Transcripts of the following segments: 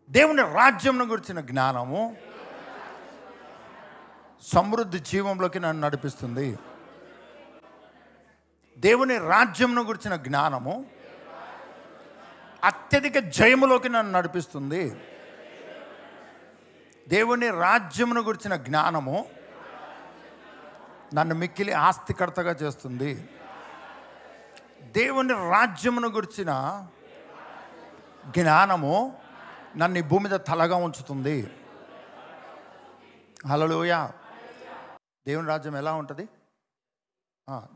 దేవుని రాజ్యంను గురించిన జ్ఞానము సమృద్ధి జీవంలోకి నన్ను నడిపిస్తుంది. దేవుని రాజ్యంను గురించిన జ్ఞానము అత్యధిక జయములోకి నన్ను నడిపిస్తుంది. దేవుని రాజ్యమును గురించిన జ్ఞానము నన్ను మిక్కిలి ఆస్తికర్తగా చేస్తుంది. దేవుని రాజ్యమును గురించిన జ్ఞానము నన్ను ఈ భూమి మీద తలగా ఉంచుతుంది. హల్లెలూయా. దేవుని రాజ్యం ఎలా ఉంటుంది?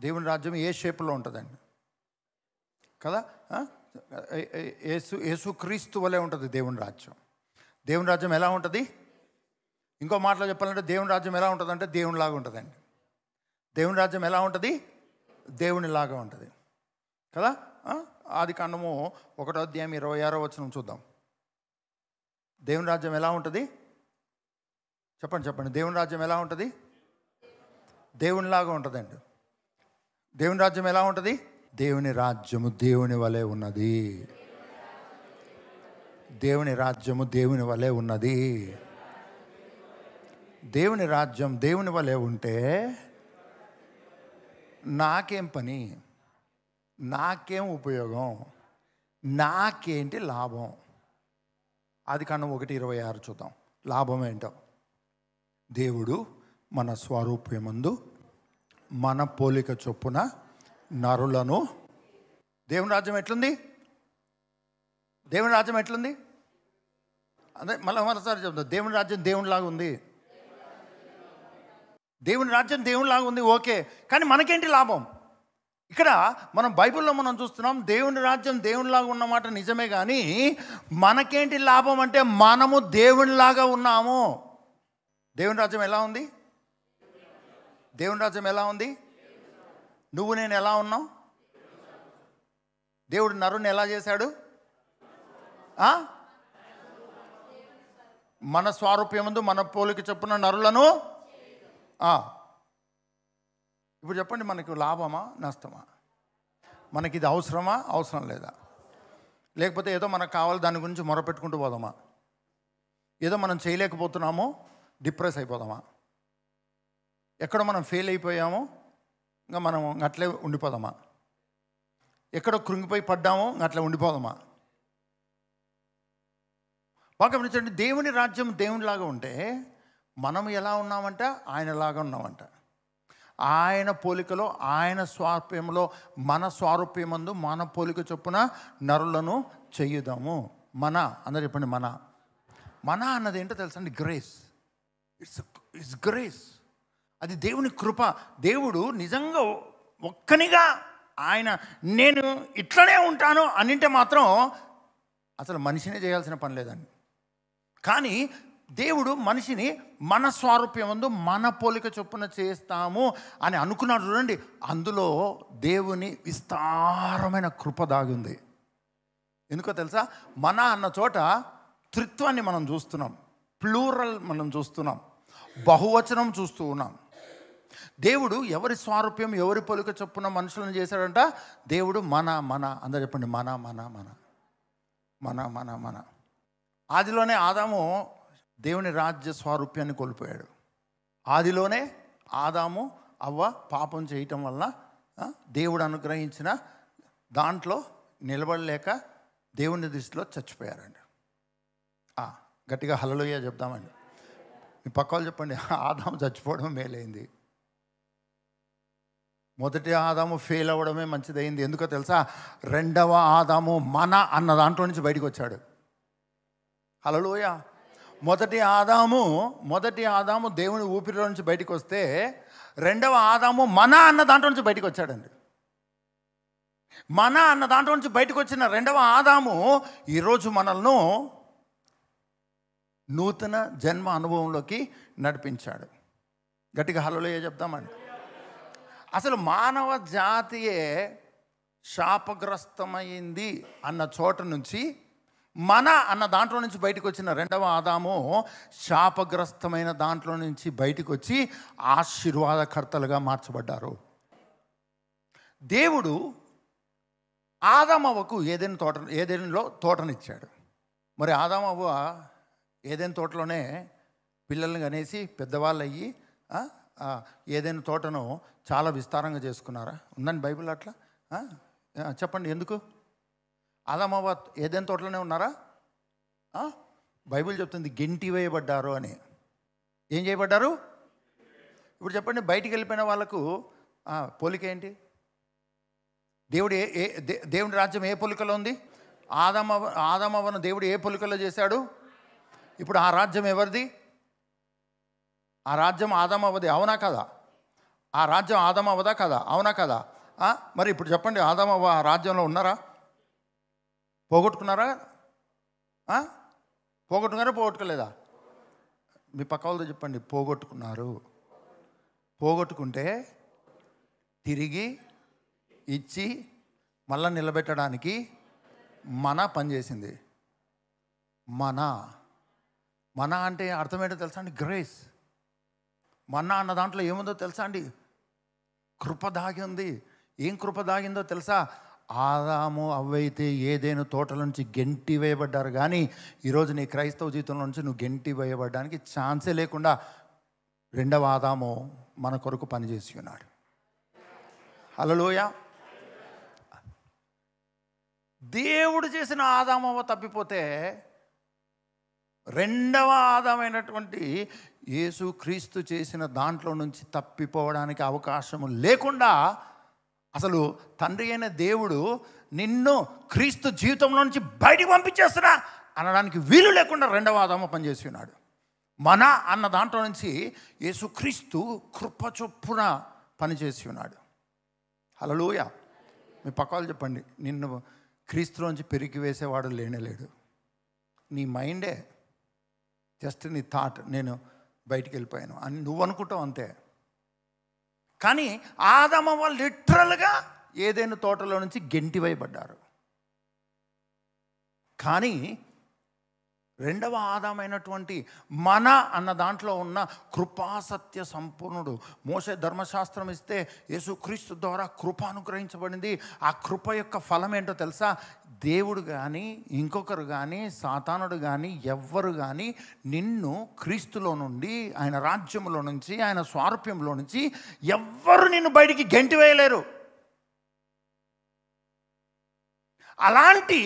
దేవుని రాజ్యం ఏ షేపులో ఉంటుందండి కదా? యేసుక్రీస్తు వలె ఉంటుంది దేవుని రాజ్యం. దేవుని రాజ్యం ఎలా ఉంటుంది? ఇంకో మాటలో చెప్పాలంటే దేవుని రాజ్యం ఎలా ఉంటుందంటే దేవునిలాగా ఉంటుందండి. దేవుని రాజ్యం ఎలా ఉంటుంది? దేవునిలాగా ఉంటుంది కదా? ఆదికాండము 1:26 చూద్దాం. దేవుని రాజ్యం ఎలా ఉంటుంది? చెప్పండి. దేవుని రాజ్యం ఎలా ఉంటుంది? దేవునిలాగా ఉంటుందండి. దేవుని రాజ్యం ఎలా ఉంటుంది? దేవుని రాజ్యము దేవుని వలె ఉన్నది. దేవుని రాజ్యము దేవుని వలె ఉన్నది. దేవుని రాజ్యం దేవుని వలె ఉంటే నాకేం పని, నాకేం ఉపయోగం, నాకేంటి లాభం? ఆదికాండం 1:26 చూద్దాం. లాభం ఏంటో. దేవుడు మన స్వరూపమందు మన పోలిక చొప్పున నరులను. దేవుని రాజ్యం ఎట్లుంది? దేవుని రాజ్యం ఎట్లుంది? అదే మరోసారి చెప్తాం. దేవుని రాజ్యం దేవునిలాగా ఉంది. దేవుని రాజ్యం దేవునిలాగా ఉంది, ఓకే. కానీ మనకేంటి లాభం? ఇక్కడ మనం బైబిల్లో మనం చూస్తున్నాం దేవుని రాజ్యం దేవునిలాగా ఉన్నమాట నిజమే, కానీ మనకేంటి లాభం అంటే మనము దేవునిలాగా ఉన్నాము. దేవుని రాజ్యం ఎలా ఉంది? దేవుని రాజ్యం ఎలా ఉంది? నువ్వు నేను ఎలా ఉన్నావు? దేవుడు నరుని ఎలా చేశాడు? మన స్వారూప్యమందు మన పోలిక చొప్పున నరులను. ఇప్పుడు చెప్పండి, మనకు లాభమా నష్టమా? మనకి ఇది అవసరమా అవసరం లేదా? లేకపోతే ఏదో మనకు కావాలి దాని గురించి మొరపెట్టుకుంటూ పోదామా? ఏదో మనం చేయలేకపోతున్నామో డిప్రెస్ అయిపోదామా? ఎక్కడో మనం ఫెయిల్ అయిపోయామో ఇంకా మనం అట్లే ఉండిపోదామా? ఎక్కడో కృంగిపోయి పడ్డామో అట్లా ఉండిపోదామా? బాగా గమనించండి. దేవుని రాజ్యం దేవునిలాగా ఉంటే మనం ఎలా ఉన్నామంట? ఆయనలాగా ఉన్నామంట. ఆయన పోలికలో ఆయన స్వారూప్యంలో మన స్వారూప్యమందు మన పోలిక చొప్పున నరులను చెయ్యుదాము. మన అందరూ చెప్పండి. మన అన్నది ఏంటో తెలుసా అండి? గ్రేస్. It's grace. అది దేవుని కృప. దేవుడు నిజంగా ఒక్కనిగా ఆయన నేను ఇట్లనే ఉంటాను అనింటే మాత్రం అసలు మనిషినే చేయాల్సిన పని లేదండి. కానీ దేవుడు మనిషిని మన స్వారూప్యమందు మన పోలిక చొప్పున చేస్తాము అని అనుకున్నాడు. చూడండి, అందులో దేవుని విస్తారమైన కృప దాగింది. ఎందుకో తెలుసా? మన అన్న చోట త్రిత్వాన్ని మనం చూస్తున్నాం, ప్లూరల్ మనం చూస్తున్నాం, బహువచనం చూస్తూ ఉన్నాం. దేవుడు ఎవరి స్వారూప్యం ఎవరి పోలిక చొప్పున మనుషులను చేశాడంట? దేవుడు మన అందరూ చెప్పండి. మన ఆదిలోనే ఆదాము దేవుని రాజ్య స్వారూప్యాన్ని కోల్పోయాడు. ఆదిలోనే ఆదాము అవ్వ పాపం చేయటం వల్ల దేవుడు అనుగ్రహించిన దాంట్లో నిలబడలేక దేవుని దృష్టిలో చచ్చిపోయారండి. గట్టిగా హల్లెలూయా చెప్దామండి. మీ పక్క వాళ్ళు చెప్పండి, ఆదాము చచ్చిపోవడం మేలైంది. మొదటి ఆదాము ఫెయిల్ అవ్వడమే మంచిదైంది. ఎందుకో తెలుసా? రెండవ ఆదాము మన అన్న దాంట్లో నుంచి బయటకు వచ్చాడు. హల్లెలూయా. మొదటి ఆదాము దేవుని ఊపిరిలో నుంచి బయటకు వస్తే రెండవ ఆదాము మన అన్న దాంట్లో నుంచి బయటకు వచ్చాడండి. మన అన్న దాంట్లో నుంచి బయటకు వచ్చిన రెండవ ఆదాము ఈరోజు మనల్ని నూతన జన్మ అనుభవంలోకి నడిపించాడు. గట్టిగా హల్లెలూయా చెప్తామండి. అసలు మానవ జాతియే శాపగ్రస్తమైంది అన్న చోట నుంచి మన అన్న దాంట్లో నుంచి బయటకు వచ్చిన రెండవ ఆదాము శాపగ్రస్తమైన దాంట్లో నుంచి బయటకు వచ్చి ఆశీర్వాదకర్తలుగా మార్చబడ్డారు. దేవుడు ఆదామవ్వకు ఏదైనా తోటనిచ్చాడు. మరి ఆదాము అవ్వ ఏదైనా తోటలోనే పిల్లల్ని కనేసి పెద్దవాళ్ళు అయ్యి ఏదైనా తోటను చాలా విస్తారంగా చేసుకున్నారా? ఉందండి బైబిల్ అట్లా? చెప్పండి ఎందుకు? ఆదాము అవ్వ ఏదైనా తోటలోనే ఉన్నారా? బైబిల్ చెప్తుంది గెంటి వేయబడ్డారు అని. ఏం చేయబడ్డారు? ఇప్పుడు చెప్పండి, బయటికి వెళ్ళిపోయిన వాళ్ళకు పోలిక ఏంటి? దేవుడి రాజ్యం ఏ పోలికలో ఉంది? ఆదామవ్వను దేవుడు ఏ పోలికలో చేశాడు? ఇప్పుడు ఆ రాజ్యం ఎవరిది? ఆ రాజ్యం ఆదామవ్వది, అవునా కదా? ఆ రాజ్యం ఆదామవ్వదా కదా? అవునా కదా? మరి ఇప్పుడు చెప్పండి, ఆదామవ్వ ఆ రాజ్యంలో ఉన్నారా? పోగొట్టుకున్నారా? పోగొట్టుకోలేదా? మీ పక్క వాళ్ళతో చెప్పండి, పోగొట్టుకున్నారు. పోగొట్టుకుంటే తిరిగి ఇచ్చి మళ్ళీ నిలబెట్టడానికి మన పనిచేసింది. మన అంటే అర్థం ఏంటో తెలుసా అండి? గ్రేస్. మన అన్న దాంట్లో ఏముందో తెలుసా అండి? కృప దాగి ఉంది. ఏం కృప దాగిందో తెలుసా? ఆదాము అవ్వైతే ఏదైనా తోటల నుంచి గెంటి వేయబడ్డారు, కానీ ఈరోజు నీ క్రైస్తవ జీవితంలో నుంచి నువ్వు గెంటి వేయబడడానికి ఛాన్సే లేకుండా రెండవ ఆదాము మన కొరకు పనిచేసి ఉన్నాడు. హల్లెలూయా. దేవుడు చేసిన ఆదామవ్వ తప్పిపోతే రెండవ ఆదామైనటువంటి యేసు క్రీస్తు చేసిన దాంట్లో నుంచి తప్పిపోవడానికి అవకాశము లేకుండా, అసలు తండ్రి అయిన దేవుడు నిన్ను క్రీస్తు జీవితంలో నుంచి బయటికి పంపించేస్తున్నా అనడానికి వీలు లేకుండా రెండవ ఆదాము పనిచేసి ఉన్నాడు. మన అన్న దాంట్లో నుంచి యేసుక్రీస్తు కృప చొప్పున పనిచేసి ఉన్నాడు. హల్లెలూయా. మీ పక్క వాళ్ళు చెప్పండి, నిన్ను క్రీస్తులోంచి పెరిగి వేసేవాడు లేనేలేడు. నీ మైండే జస్ట్ నీ థాట్, నేను బయటికి వెళ్ళిపోయాను అని నువ్వు అనుకుంటావు అంతే. కానీ ఆదాము వాళ్ళు లిటరల్గా ఏదైనా తోటలో నుంచి గెంటివేయబడ్డారు. కానీ రెండవ ఆదామైనటువంటి మన అన్న దాంట్లో ఉన్న కృపాసత్య సంపూర్ణుడు మోషే ధర్మశాస్త్రం ఇస్తే యేసుక్రీస్తు ద్వారా కృప అనుగ్రహించబడింది. ఆ కృప యొక్క ఫలం ఏంటో తెలుసా? దేవుడు కానీ ఇంకొకరు కానీ సాతానుడు కానీ ఎవ్వరు కానీ నిన్ను క్రీస్తులో నుండి, ఆయన రాజ్యంలో నుంచి, ఆయన స్వారూప్యంలో నుంచి ఎవ్వరు నిన్ను బయటికి గెంటి వేయలేరు. అలాంటి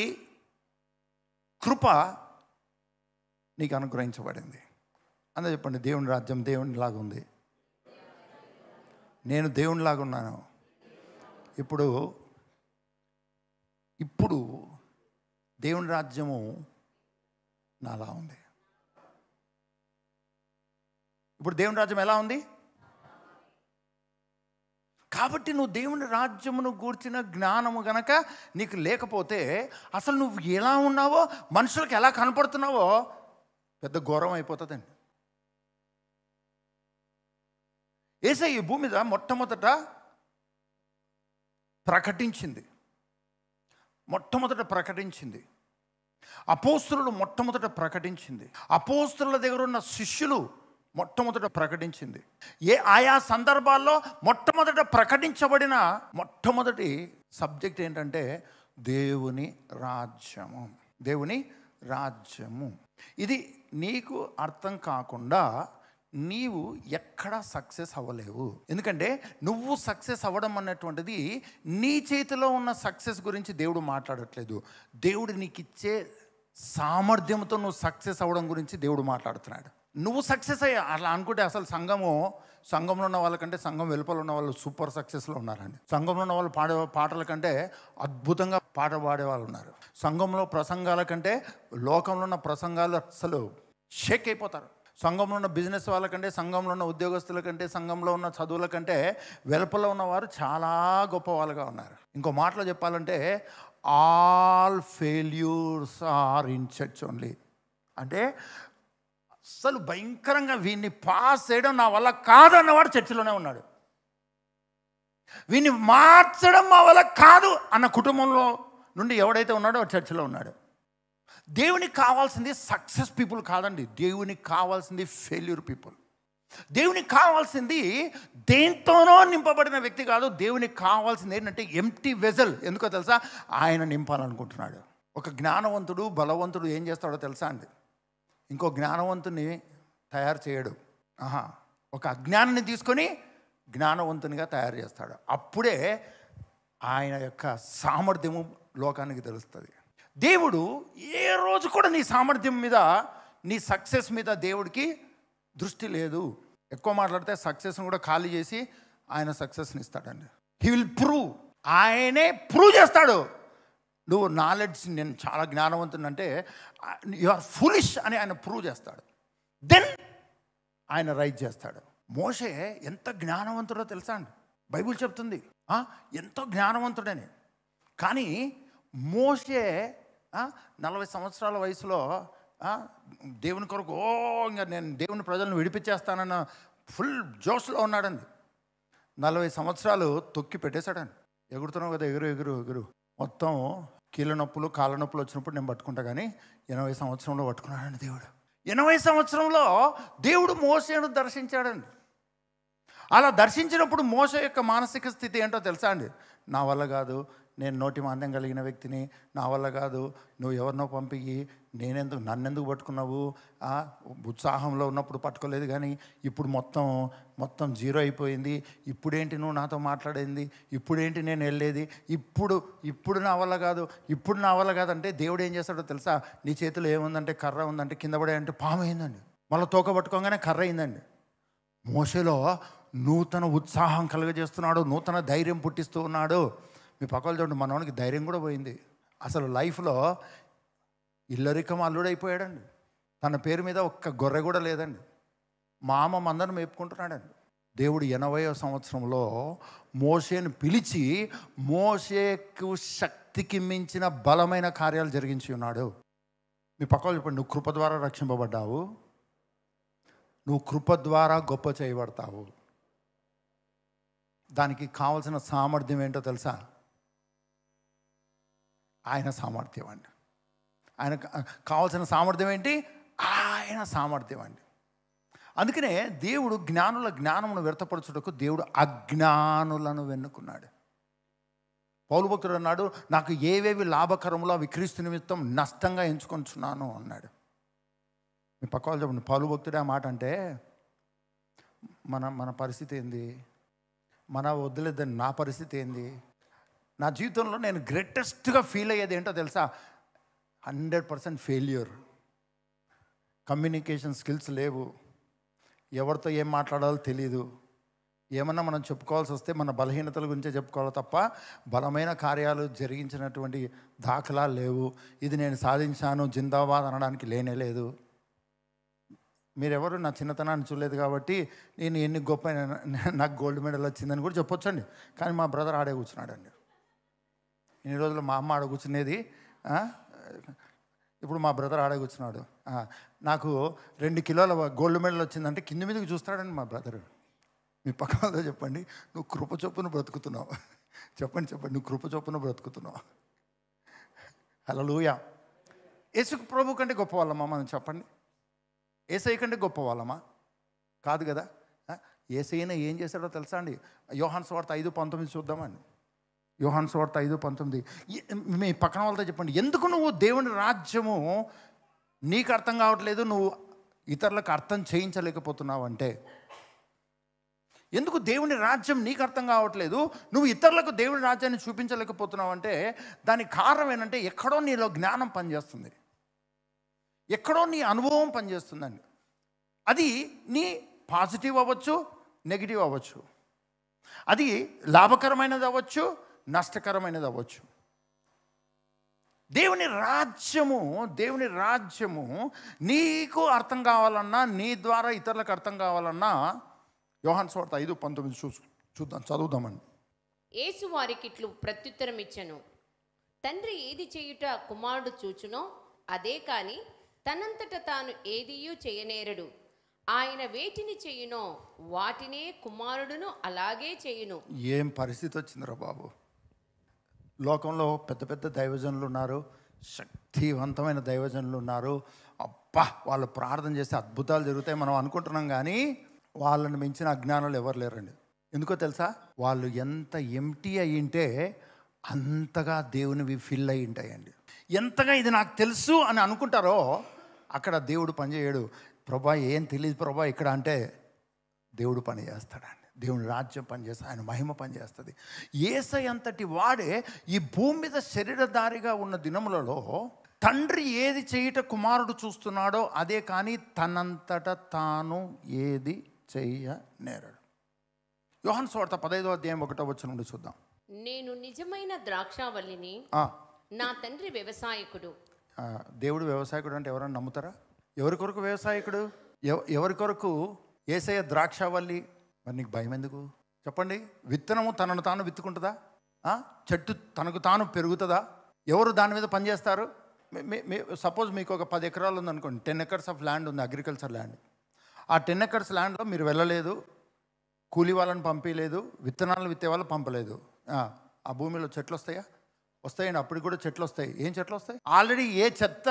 కృప నీకు అనుగ్రహించబడింది. అందరూ చెప్పండి, దేవుని రాజ్యం దేవునిలాగా ఉంది. నేను దేవునిలాగా ఉన్నాను. ఇప్పుడు దేవుని రాజ్యము నాలా ఉంది. ఇప్పుడు దేవుని రాజ్యం ఎలా ఉంది? కాబట్టి నువ్వు దేవుని రాజ్యమును గూర్చిన జ్ఞానము గనక నీకు లేకపోతే అసలు నువ్వు ఎలా ఉన్నావో, మనుషులకు ఎలా కనపడుతున్నావో పెద్ద ఘోరం అయిపోతుందండి. యేసయ్య ఈ భూమి మీద మొట్టమొదట ప్రకటించింది. అపోస్తలులు మొట్టమొదట ప్రకటించింది. అపోస్తలుల దగ్గర ఉన్న శిష్యులు మొట్టమొదట ప్రకటించింది. ఆయా సందర్భాల్లో మొట్టమొదట ప్రకటించబడిన మొట్టమొదటి సబ్జెక్ట్ ఏంటంటే దేవుని రాజ్యము. ఇది నీకు అర్థం కాకుండా నీవు ఎక్కడా సక్సెస్ అవ్వలేవు. ఎందుకంటే నువ్వు సక్సెస్ అవ్వడం అన్నటువంటిది నీ చేతిలో ఉన్న సక్సెస్ గురించి దేవుడు మాట్లాడట్లేదు. దేవుడు నీకు ఇచ్చే సామర్థ్యంతో నువ్వు సక్సెస్ అవ్వడం గురించి దేవుడు మాట్లాడుతున్నాడు. నువ్వు సక్సెస్ అయ్యా అలా అనుకుంటే అసలు సంఘంలో ఉన్న వాళ్ళకంటే సంఘం వెలుపల ఉన్న వాళ్ళు సూపర్ సక్సెస్లో ఉన్నారండి. సంఘంలో ఉన్న వాళ్ళు పాడే పాటల కంటే అద్భుతంగా పాట పాడే వాళ్ళు ఉన్నారు. సంఘంలో ప్రసంగాల కంటే లోకంలో ఉన్న ప్రసంగాలు అసలు షేక్ అయిపోతారు. సంఘంలో ఉన్న బిజినెస్ వాళ్ళకంటే, సంఘంలో ఉన్న ఉద్యోగస్తుల కంటే, సంఘంలో ఉన్న చదువుల కంటే వెలుపల ఉన్నవారు చాలా గొప్ప వాళ్ళుగా ఉన్నారు. ఇంకో మాటలో చెప్పాలంటే all failures are in church only. అంటే అసలు భయంకరంగా వీడిని పాస్ చేయడం నా వల్ల కాదన్నవాడు చర్చిలోనే ఉన్నాడు. వీడిని మార్చడం మా వల్ల కాదు అన్న కుటుంబంలో నుండి ఎవడైతే ఉన్నాడో చర్చిలో ఉన్నాడు. దేవునికి కావాల్సింది సక్సెస్ పీపుల్ కాదండి. దేవునికి కావాల్సింది ఫెయిల్యూర్ పీపుల్. దేవునికి కావాల్సింది దేంతోనో నింపబడిన వ్యక్తి కాదు. దేవునికి కావాల్సింది ఏంటంటే ఎంప్టీ వెజల్. ఎందుకో తెలుసా? ఆయన నింపాలనుకుంటున్నాడు. ఒక జ్ఞానవంతుడు బలవంతుడు ఏం చేస్తాడో తెలుసా అండి? ఇంకో జ్ఞానవంతుని తయారు చేయడు. ఒక అజ్ఞానాన్ని తీసుకొని జ్ఞానవంతునిగా తయారు చేస్తాడు. అప్పుడే ఆయన యొక్క సామర్థ్యము లోకానికి తెలుస్తుంది. దేవుడు ఏ రోజు కూడా నీ సామర్థ్యం మీద, నీ సక్సెస్ మీద దేవుడికి దృష్టి లేదు. ఎక్కువ మాట్లాడితే సక్సెస్ని కూడా ఖాళీ చేసి ఆయన సక్సెస్ని ఇస్తాడండి. హీ విల్ ప్రూవ్, ఆయనే ప్రూవ్ చేస్తాడు. నువ్వు నాలెడ్జ్, నేను చాలా జ్ఞానవంతుని అంటే యు ఆర్ ఫులిష్ అని ఆయన ప్రూవ్ చేస్తాడు. దెన్ ఆయన రైజ్ చేస్తాడు. మోషే ఎంత జ్ఞానవంతుడో తెలుసా అండి? బైబిల్ చెప్తుంది ఎంతో జ్ఞానవంతుడని. కానీ మోషే 40 సంవత్సరాల వయసులో దేవుని కొరకు ఇంకా నేను దేవుని ప్రజలను విడిపించేస్తానన్న ఫుల్ జోష్లో ఉన్నాడండి. 40 సంవత్సరాలు తొక్కి పెట్టేశాడండి. ఎగురుతున్నావు కదా, ఎగురు ఎగురు ఎగురు, మొత్తం కీళ్ళ నొప్పులు కాళ్ళ నొప్పులు వచ్చినప్పుడు నేను పట్టుకుంటా, కానీ 80 సంవత్సరంలో పట్టుకున్నాడండి దేవుడు. 80 సంవత్సరంలో దేవుడు మోషేను దర్శించాడండి. అలా దర్శించినప్పుడు మోషే యొక్క మానసిక స్థితి ఏంటో తెలుసా అండి? నా వల్ల కాదు, నేను నోటి మాంద్యం కలిగిన వ్యక్తిని, నా వల్ల కాదు, నువ్వు ఎవరినో పంపియ్యి, నన్నెందుకు పట్టుకున్నావు? ఉత్సాహంలో ఉన్నప్పుడు పట్టుకోలేదు, కానీ ఇప్పుడు మొత్తం జీరో అయిపోయింది. ఇప్పుడేంటి నువ్వు నాతో మాట్లాడేది? ఇప్పుడేంటి నేను వెళ్ళేది? ఇప్పుడు నా వల్ల కాదు, ఇప్పుడు నా వల్ల కాదంటే దేవుడు ఏం చేస్తాడో తెలుసా? నీ చేతిలో ఏముందంటే కర్ర ఉందంటే, కింద పడే అంటే పాము అయిందండి. మళ్ళీ తోక పట్టుకోగానే కర్ర అయిందండి. మోషేలో నూతన ఉత్సాహం కలుగజేస్తున్నాడు, నూతన ధైర్యం పుట్టిస్తూ ఉన్నాడు. మీ పక్కన చూడండి, మనవానికి ధైర్యం కూడా పోయింది. అసలు లైఫ్లో ఇల్లరికం అల్లుడైపోయాడండి. తన పేరు మీద ఒక్క గొర్రె కూడా లేదండి. మామ మందను మేపుకుంటున్నాడండి. దేవుడు 80వ సంవత్సరంలో మోషేను పిలిచి మోషేకు శక్తికి మించిన బలమైన కార్యాలు జరిగించి ఉన్నాడు. మీ పక్కన చెప్పండి, నువ్వు కృప ద్వారా రక్షింపబడ్డావు, నువ్వు కృప ద్వారా గొప్ప చేయబడతావు. దానికి కావలసిన సామర్థ్యం ఏంటో తెలుసా? ఆయన సామర్థ్యం అండి. ఆయన కావాల్సిన సామర్థ్యం ఏంటి? ఆయన సామర్థ్యం అండి. అందుకనే దేవుడు జ్ఞానుల జ్ఞానమును వ్యర్థపరచుటకు దేవుడు అజ్ఞానులను వెన్నుకున్నాడు. పౌలు భక్తుడు అన్నాడు, నాకు ఏవేవి లాభకరములో అవి క్రీస్తు నిమిత్తం నష్టంగా ఎంచుకొంచున్నాను అన్నాడు. మీ పక్క వాళ్ళు చెప్పండి, పౌలు భక్తుడే ఆ మాట అంటే మన పరిస్థితి ఏంది? మన వద్దులేదని నా పరిస్థితి ఏంది? నా జీవితంలో నేను గ్రేటెస్ట్గా ఫీల్ అయ్యేది ఏంటో తెలుసా? 100% ఫెయిల్యూర్. కమ్యూనికేషన్ స్కిల్స్ లేవు, ఎవరితో ఏం మాట్లాడాలో తెలియదు. ఏమన్నా మనం చెప్పుకోవాల్సి వస్తే మన బలహీనతల గురించే చెప్పుకోవాలి తప్ప బలమైన కార్యాలు జరిగించినటువంటి దాఖలాలు లేవు. ఇది నేను సాధించాను జిందాబాద్ అనడానికి లేనే లేదు. మీరెవరు నా చిన్నతనాన్ని చూడలేదు కాబట్టి నేను ఎన్ని గొప్ప, నాకు గోల్డ్ మెడల్ వచ్చిందని కూడా చెప్పొచ్చండి. కానీ మా బ్రదర్ ఆడే కూర్చున్నాడండి. ఇన్ని రోజులు మా అమ్మ ఆడ కూర్చునేది, ఇప్పుడు మా బ్రదర్ ఆడే కూర్చున్నాడు. నాకు 2 కిలోల గోల్డ్ మెడల్ వచ్చిందంటే కింది మీదకి చూస్తాడండి మా బ్రదర్. మీ పక్క వాళ్ళతో చెప్పండి, నువ్వు కృప చొప్పున బ్రతుకుతున్నావు. చెప్పండి నువ్వు కృప చొప్పున బ్రతుకుతున్నావు. హల్లెలూయా. యేసు ప్రభు కంటే గొప్ప వాళ్ళమా మనం? చెప్పండి. యేసయ్య కంటే గొప్ప వాళ్ళమా? కాదు కదా. యేసయ్యనే ఏం చేశాడో తెలుసా అండి? యోహాను సువార్త 5:19 చూద్దామండి. యోహాను సువార్త 5:19. మీ పక్కన వాళ్ళతో చెప్పండి, ఎందుకు నువ్వు దేవుని రాజ్యము నీకు అర్థం కావట్లేదు, నువ్వు ఇతరులకు అర్థం చేయించలేకపోతున్నావు అంటే? ఎందుకు దేవుని రాజ్యం నీకు అర్థం కావట్లేదు, నువ్వు ఇతరులకు దేవుని రాజ్యాన్ని చూపించలేకపోతున్నావు అంటే దానికి కారణం ఏంటంటే ఎక్కడో నీలో జ్ఞానం పనిచేస్తుంది, ఎక్కడో నీ అనుభవం పనిచేస్తుందండి. అది నీ పాజిటివ్ అవ్వచ్చు, నెగిటివ్ అవ్వచ్చు, అది లాభకరమైనది అవ్వచ్చు, నష్టకరమైనది అవ్వచ్చు. దేవుని రాజ్యము నీకు అర్థం కావాలన్నా, నీ ద్వారా ఇతరులకు అర్థం కావాలన్నా యోహాను సువార్త 5:19 చూద్దాం, చదువుదామండి. యేసు వారికిట్లు ప్రత్యుత్తరం ఇచ్చెను, తండ్రి ఏది చేయుట కుమారుడు చూచునో అదే కాని తనంతట తాను ఏదియూ చేయనేరడు. ఆయన వేటిని చేయునో వాటినే కుమారుడును అలాగే చేయును. ఏం పరిస్థితి వచ్చిందిరా బాబు! లోకంలో పెద్ద పెద్ద దైవజనులు ఉన్నారు, శక్తివంతమైన దైవజనులు ఉన్నారు. అబ్బా, వాళ్ళు ప్రార్థన చేస్తే అద్భుతాలు జరుగుతాయి మనం అనుకుంటున్నాం, కానీ వాళ్ళని మించిన అజ్ఞానులు ఎవరు లేరండి. ఎందుకో తెలుసా? వాళ్ళు ఎంత ఎంటీ అయ్యింటే అంతగా దేవునివి ఫిల్ అయి ఉంటాయండి. ఎంతగా ఇది నాకు తెలుసు అని అనుకుంటారో అక్కడ దేవుడు పనిచేయడు. ప్రభా ఏం తెలియదు ప్రభా ఇక్కడ అంటే దేవుడు పని చేస్తాడండి. దేవుని రాజ్యం పనిచేస్తుంది, ఆయన మహిమ పనిచేస్తుంది. యేసయ్య అంతటి వాడే ఈ భూమి మీద శరీరధారిగా ఉన్న దినములలో తండ్రి ఏది చేయుట కుమారుడు చూస్తున్నాడో అదే, కానీ తనంతట తాను ఏది చేయనేరడు. యోహాను సువార్త 15వ అధ్యాయం 1వ వచనం నుండి చూద్దాం. నేను నిజమైన ద్రాక్షావల్లిని, నా తండ్రి వ్యవసాయకుడు. దేవుడు వ్యవసాయకుడు అంటే ఎవరైనా నమ్ముతారా? ఎవరి కొరకు వ్యవసాయకుడు? ఎవరి కొరకు యేసయ్య ద్రాక్షావల్లి? మరి నీకు భయం ఎందుకు చెప్పండి? విత్తనము తనను తాను విత్తుకుంటుందా? చెట్టు తనకు తాను పెరుగుతుందా? ఎవరు దాని మీద పనిచేస్తారు? సపోజ్ మీకు ఒక 10 ఎకరాలు ఉందనుకోండి, 10 acres ఆఫ్ ల్యాండ్ ఉంది, అగ్రికల్చర్ ల్యాండ్. ఆ 10 acres ల్యాండ్లో మీరు వెళ్ళలేదు, కూలి వాళ్ళని పంపించలేదు, విత్తనాలు విత్తే వాళ్ళు పంపలేదు. ఆ భూమిలో చెట్లు వస్తాయా? వస్తాయండి. అప్పుడు కూడా చెట్లు వస్తాయి. ఏం చెట్లు వస్తాయి? ఆల్రెడీ ఏ చెత్త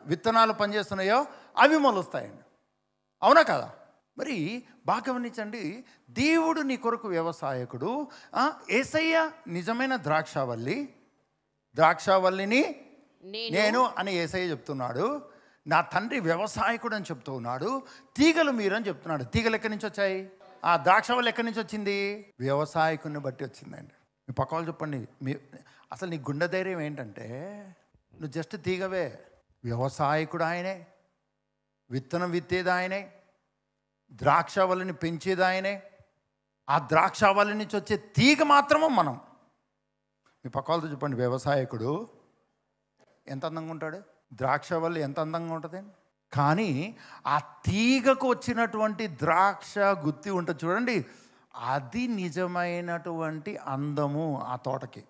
విత్తనాలు పనిచేస్తున్నాయో అవి మొలుస్తాయండి. అవునా కదా? మరి బాగా గమనించండి, దేవుడు నీ కొరకు వ్యవసాయకుడు. యేసయ్య నిజమైన ద్రాక్షావల్లిని నేను అని యేసయ్య చెప్తున్నాడు. నా తండ్రి వ్యవసాయకుడు అని చెప్తూ ఉన్నాడు. తీగలు మీరు అని చెప్తున్నాడు. తీగలు ఎక్కడి నుంచి వచ్చాయి? ఆ ద్రాక్షావల్లి ఎక్కడి నుంచి వచ్చింది? వ్యవసాయకుడిని బట్టి వచ్చిందండి. మీ పక్క వాళ్ళు చెప్పండి, అసలు నీ గుండె ధైర్యం ఏంటంటే నువ్వు జస్ట్ తీగవే. వ్యవసాయకుడు ఆయనే, విత్తనం విత్తేది ఆయనే, ద్రాక్షావల్లిని పెంచేది ఆయనే. ఆ ద్రాక్షావల్లి నుంచి వచ్చే తీగ మాత్రము మనం. మీ పక్క వాళ్ళతో చెప్పండి, వ్యవసాయకుడు ఎంత అందంగా ఉంటాడు, ద్రాక్షావల్లి ఎంత అందంగా ఉంటుంది. కానీ ఆ తీగకు వచ్చినటువంటి ద్రాక్ష గుత్తి ఉంటుంది చూడండి, అది నిజమైనటువంటి అందము ఆ తోటకి.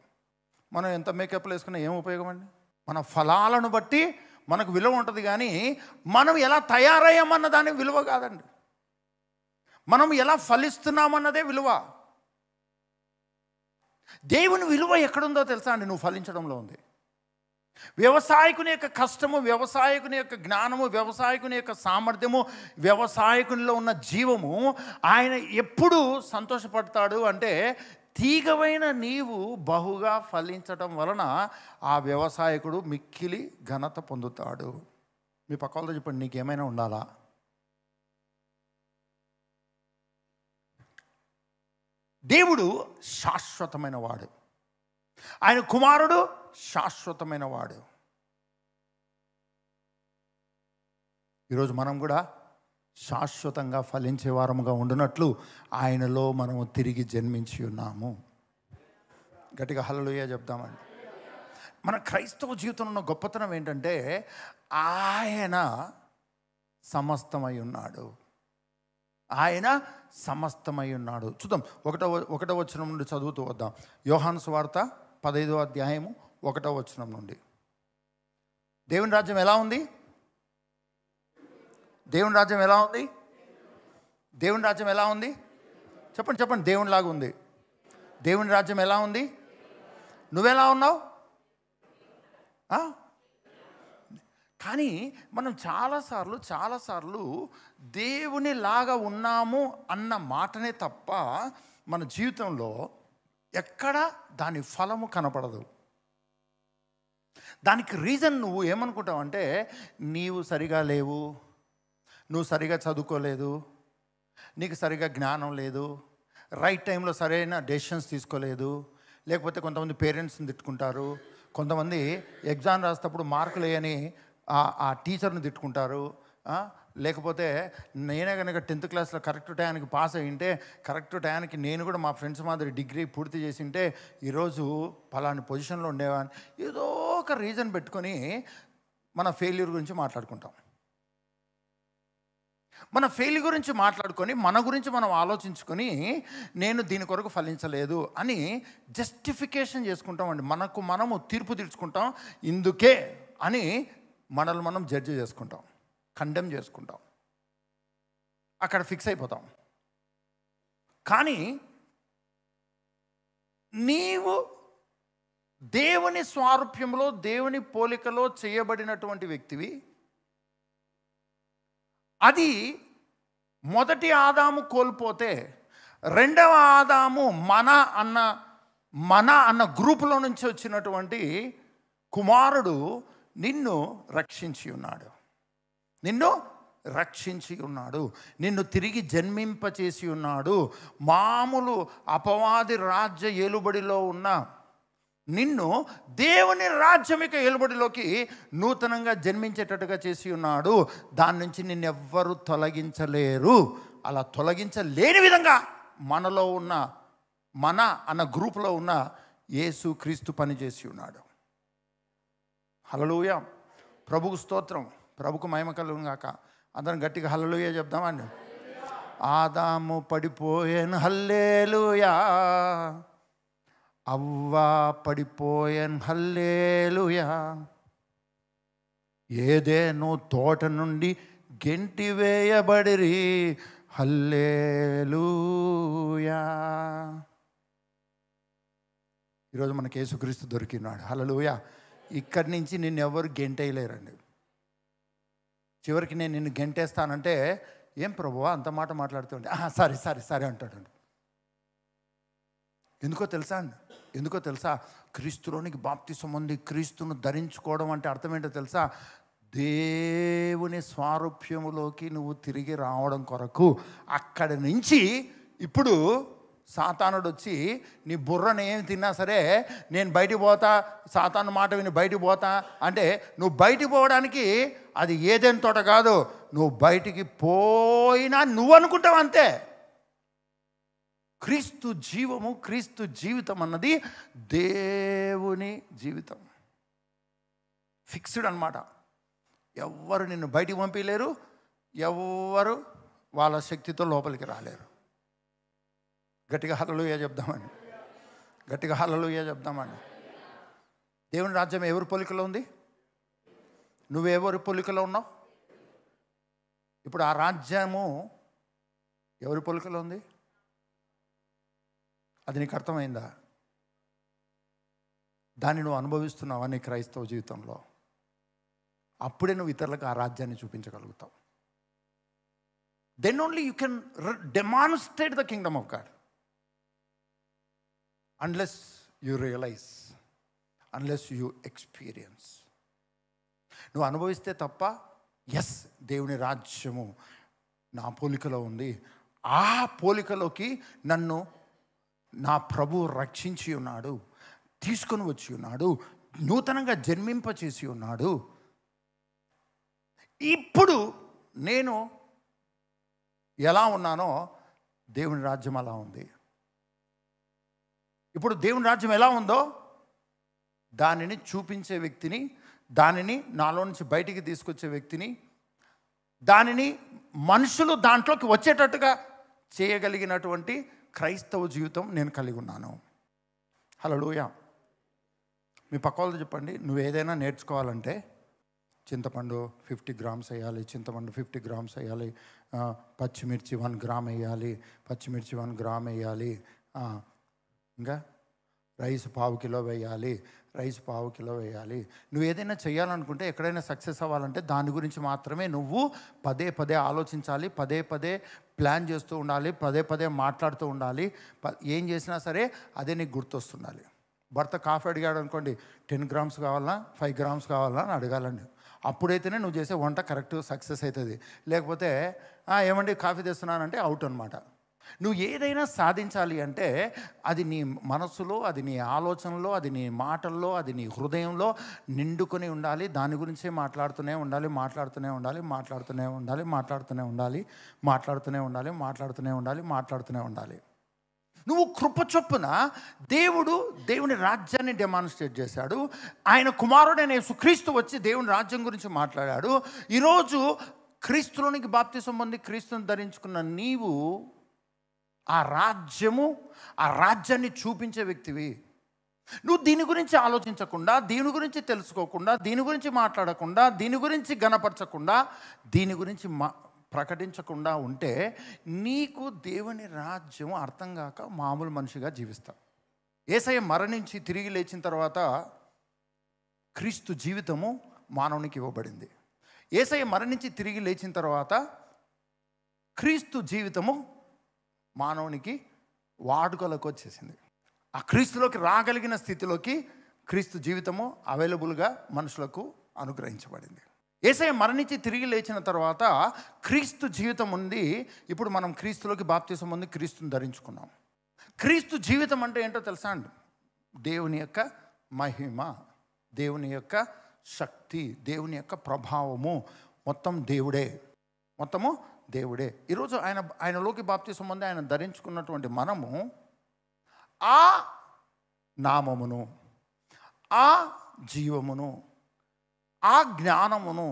మనం ఎంత మేకప్లు వేసుకున్నా ఏం ఉపయోగం అండి? మన ఫలాలను బట్టి మనకు విలువ ఉంటుంది, కానీ మనం ఎలా తయారయ్యామన్న దాని విలువ కాదండి. మనం ఎలా ఫలిస్తున్నామన్నదే విలువ. దేవుని విలువ ఎక్కడుందో తెలుసా అండి? నువ్వు ఫలించడంలో ఉంది. వ్యవసాయకుని యొక్క కష్టము, వ్యవసాయకుని యొక్క జ్ఞానము, వ్యవసాయకుని యొక్క సామర్థ్యము, వ్యవసాయకునిలో ఉన్న జీవము, ఆయన ఎప్పుడు సంతోషపడతాడు అంటే తీగవైన నీవు బహుగా ఫలించటం వలన ఆ వ్యవసాయకుడు మిక్కిలి ఘనత పొందుతాడు. మీ పక్క వాళ్ళతో చెప్పండి, నీకేమైనా ఉండాలా? దేవుడు శాశ్వతమైన వాడు, ఆయన కుమారుడు శాశ్వతమైన వాడు. ఈరోజు మనం కూడా శాశ్వతంగా ఫలించే వారముగా ఉండునట్లు ఆయనలో మనము తిరిగి జన్మించి ఉన్నాము. గట్టిగా హల్లెలూయా చెప్దామండి. మన క్రైస్తవ జీవితంలో ఉన్న గొప్పతనం ఏంటంటే ఆయన సమస్తమై ఉన్నాడు. ఆయన సమస్తమై ఉన్నాడు. చూద్దాం, ఒకటో వచనం నుండి చదువుతూ వద్దాం. యోహాను సువార్త 15వ అధ్యాయము 1వ వచనం నుండి. దేవుని రాజ్యం ఎలా ఉంది? దేవుని రాజ్యం ఎలా ఉంది? దేవుని రాజ్యం ఎలా ఉంది? చెప్పండి. దేవునిలాగా ఉంది. దేవుని రాజ్యం ఎలా ఉంది? నువ్వెలా ఉన్నావు? కానీ మనం చాలాసార్లు దేవునిలాగా ఉన్నాము అన్న మాటనే తప్ప మన జీవితంలో ఎక్కడ దాని ఫలము కనపడదు. దానికి రీజన్ నువ్వు ఏమనుకుంటావు అంటే, నీవు సరిగా లేవు, నువ్వు సరిగా చదువుకోలేదు, నీకు సరిగా జ్ఞానం లేదు, రైట్ టైంలో సరైన డెసిషన్స్ తీసుకోలేదు, లేకపోతే కొంతమంది పేరెంట్స్ని తిట్టుకుంటారు, కొంతమంది ఎగ్జామ్ రాసేటప్పుడు మార్కులు వేయని ఆ టీచర్ని తిట్టుకుంటారు, లేకపోతే నేనే కనుక 10th క్లాస్లో కరెక్ట్ టయానికి పాస్ అయ్యింటే, కరెక్ట్ టయానికి నేను కూడా మా ఫ్రెండ్స్ మాదిరి డిగ్రీ పూర్తి చేసింటే ఈరోజు పలాని పొజిషన్లో ఉండేవాడిని. ఏదో ఒక రీజన్ పెట్టుకొని మన ఫెయిల్యూర్ గురించి మాట్లాడుకుంటాం. మన ఫెయిల్యూర్ గురించి మాట్లాడుకొని మన గురించి మనం ఆలోచించుకొని నేను దీని కొరకు ఫలించలేదు అని జస్టిఫికేషన్ చేసుకుంటామండి. మనము తీర్పు తీర్చుకుంటాం, ఇందుకే అని మనల్ని మనం జడ్జి చేసుకుంటాం, కండెమ్ చేసుకుంటాం, అక్కడ ఫిక్స్ అయిపోతాం. కానీ నీవు దేవుని స్వారూప్యంలో, దేవుని పోలికలో చేయబడినటువంటి వ్యక్తివి. అది మొదటి ఆదాము కోల్పోతే రెండవ ఆదాము మన అన్న గ్రూపులో నుంచి వచ్చినటువంటి కుమారుడు నిన్ను రక్షించి ఉన్నాడు. నిన్ను రక్షించి ఉన్నాడు. నిన్ను తిరిగి జన్మింపచేసి ఉన్నాడు. మామూలు అపవాది రాజ్య ఏలుబడిలో ఉన్న నిన్ను దేవుని రాజ్యమిక ఏలుబడిలోకి నూతనంగా జన్మించేటట్టుగా చేసి ఉన్నాడు. దాని నుంచి నిన్నెవ్వరూ తొలగించలేరు. అలా తొలగించలేని విధంగా మనలో ఉన్న మన అన్న గ్రూపులో ఉన్న యేసు క్రీస్తు పనిచేసి ఉన్నాడు. హల్లెలూయా. ప్రభుకు స్తోత్రం, ప్రభుకు మహిమ కలుగును గాక. అందరం గట్టిగా హల్లెలూయా చెప్దామండి. ఆదాము పడిపోయాను హల్లెలూయా, అవ్వా పడిపోయాను హల్లెలూయా, ఏదేను తోట నుండి గెంటి వేయబడిరి హల్లెలూయా. ఈరోజు మనకు యేసుక్రీస్తు దొరికినాడు. హల్లెలూయా. ఇక్కడి నుంచి నిన్ను ఎవరు గెంటేయలేరండి. చివరికి నేను నిన్ను గెంటేస్తానంటే, ఏం ప్రభువా అంత మాట మాట్లాడుతుంటే, సరే సరే సరే అంటాడు. ఎందుకో తెలుసా అండి? ఎందుకో తెలుసా? క్రీస్తులోనికి బాప్తిసం పొంది క్రీస్తును ధరించుకోవడం అంటే అర్థం ఏంటో తెలుసా? దేవుని స్వారూప్యములోకి నువ్వు తిరిగి రావడం కొరకు. అక్కడి నుంచి ఇప్పుడు సాతానుడు వచ్చి నీ బుర్రను ఏమి తిన్నా సరే, నేను బయటికి పోతా, సాతాను మాట విని బయటికి పోతా అంటే, నువ్వు బయటికి పోవడానికి అది ఏదైనా తోట కాదు. నువ్వు బయటికి పోయినా నువ్వు అనుకుంటావు అంతే. క్రీస్తు జీవము, క్రీస్తు జీవితం అన్నది దేవుని జీవితం. ఫిక్స్డ్ అన్నమాట. ఎవ్వరు నిన్ను బయటికి పంపించలేరు, ఎవ్వరు వాళ్ళ శక్తితో లోపలికి రాలేరు. గట్టిగా హల్లెలూయా చెప్దామండి. గట్టిగా హల్లెలూయా చెప్దామండి. దేవుని రాజ్యం ఎవరి పోలికలో ఉంది? నువ్వెవరి పోలికలో ఉన్నావు? ఇప్పుడు ఆ రాజ్యము ఎవరి పోలికలో ఉంది? అది నీకు అర్థమైందా? దాన్ని నువ్వు అనుభవిస్తున్నావా నీ క్రైస్తవ జీవితంలో? అప్పుడే నువ్వు ఇతరులకు ఆ రాజ్యాన్ని చూపించగలుగుతావు. Then only you can demonstrate the kingdom of God. Unless you realise, unless you experience. నువ్వు అనుభవిస్తే తప్ప, ఎస్ దేవుని రాజ్యము నా పోలికలో ఉంది, ఆ పోలికలోకి నన్ను నా ప్రభువు రక్షించి ఉన్నాడు, తీసుకొని వచ్చి ఉన్నాడు, నూతనంగా జన్మింపచేసి ఉన్నాడు. ఇప్పుడు నేను ఎలా ఉన్నానో దేవుని రాజ్యం అలా ఉంది. ఇప్పుడు దేవుని రాజ్యం ఎలా ఉందో దానిని చూపించే వ్యక్తిని, దానిని నాలో నుంచి బయటికి తీసుకొచ్చే వ్యక్తిని, దానిని మనుషులు దాంట్లోకి వచ్చేటట్టుగా చేయగలిగినటువంటి క్రైస్తవ జీవితం నేను కలిగి ఉన్నాను. హల్లెలూయా. మీ పక్క వాళ్ళతో చెప్పండి, నువ్వు ఏదైనా నేర్చుకోవాలంటే చింతపండు 50 grams వేయాలి, చింతపండు 50 grams వేయాలి, పచ్చిమిర్చి 1 gram వేయాలి, పచ్చిమిర్చి 1 gram వేయాలి, ఇంకా రైస్ 1/2 kg వేయాలి, రైస్ 1/2 kg వేయాలి. నువ్వు ఏదైనా చేయాలనుకుంటే, ఎక్కడైనా సక్సెస్ అవ్వాలంటే దాని గురించి మాత్రమే నువ్వు పదే పదే ఆలోచించాలి, పదే పదే ప్లాన్ చేస్తూ ఉండాలి, పదే పదే మాట్లాడుతూ ఉండాలి. ఏం చేసినా సరే అదే నీకు గుర్తొస్తుండాలి. భర్త కాఫీ అడిగాడు అనుకోండి, 10 grams కావాలా 5 grams కావాలా అని అడగాలండి. అప్పుడైతేనే నువ్వు చేసే వంట కరెక్ట్ సక్సెస్ అవుతుంది. లేకపోతే ఏమండి కాఫీ తెస్తున్నానంటే అవుట్ అనమాట. నువ్వు ఏదైనా సాధించాలి అంటే అది నీ మనస్సులో, అది నీ ఆలోచనలో, అది నీ మాటల్లో, అది నీ హృదయంలో నిండుకొని ఉండాలి. దాని గురించే మాట్లాడుతూనే ఉండాలి, మాట్లాడుతూనే ఉండాలి, మాట్లాడుతూనే ఉండాలి, మాట్లాడుతూనే ఉండాలి, మాట్లాడుతూనే ఉండాలి, మాట్లాడుతూనే ఉండాలి, మాట్లాడుతూనే ఉండాలి. నువ్వు కృప చొప్పున దేవుని రాజ్యాన్ని డెమాన్స్ట్రేట్ చేశాడు. ఆయన కుమారుడైన యేసుక్రీస్తు వచ్చి దేవుని రాజ్యం గురించి మాట్లాడాడు. ఈరోజు క్రీస్తులోనికి బాప్తిసం పొంది క్రీస్తుని ధరించుకున్న నీవు ఆ రాజ్యాన్ని చూపించే వ్యక్తివి. నువ్వు దీని గురించి ఆలోచించకుండా, దీని గురించి తెలుసుకోకుండా, దీని గురించి మాట్లాడకుండా, దీని గురించి గణపరచకుండా, దీని గురించి ప్రకటించకుండా ఉంటే నీకు దేవుని రాజ్యం అర్థం కాక మామూలు మనిషిగా జీవిస్తావు. యేసయ్య మరణించి తిరిగి లేచిన తర్వాత క్రీస్తు జీవితము మానవునికి ఇవ్వబడింది. యేసయ్య మరణించి తిరిగి లేచిన తర్వాత క్రీస్తు జీవితము మానవునికి వాడుకలోకి వచ్చేసింది. ఆ క్రీస్తులోకి రాగలిగిన స్థితిలోకి క్రీస్తు జీవితము అవైలబుల్గా మనుషులకు అనుగ్రహించబడింది. యేసయ్య మరణించి తిరిగి లేచిన తర్వాత క్రీస్తు జీవితం ఉంది. ఇప్పుడు మనం క్రీస్తులోకి బాప్తిసం ఉంది, క్రీస్తుని ధరించుకున్నాం. క్రీస్తు జీవితం అంటే ఏంటో తెలుసా అండి? దేవుని యొక్క మహిమ, దేవుని యొక్క శక్తి, దేవుని యొక్క ప్రభావము, మొత్తం దేవుడే, మొత్తము దేవుడే. ఈరోజు ఆయనలోకి బాప్తిసం ఉంది, ఆయన ధరించుకున్నటువంటి మనము ఆ నామమును, ఆ జీవమును, ఆ జ్ఞానమును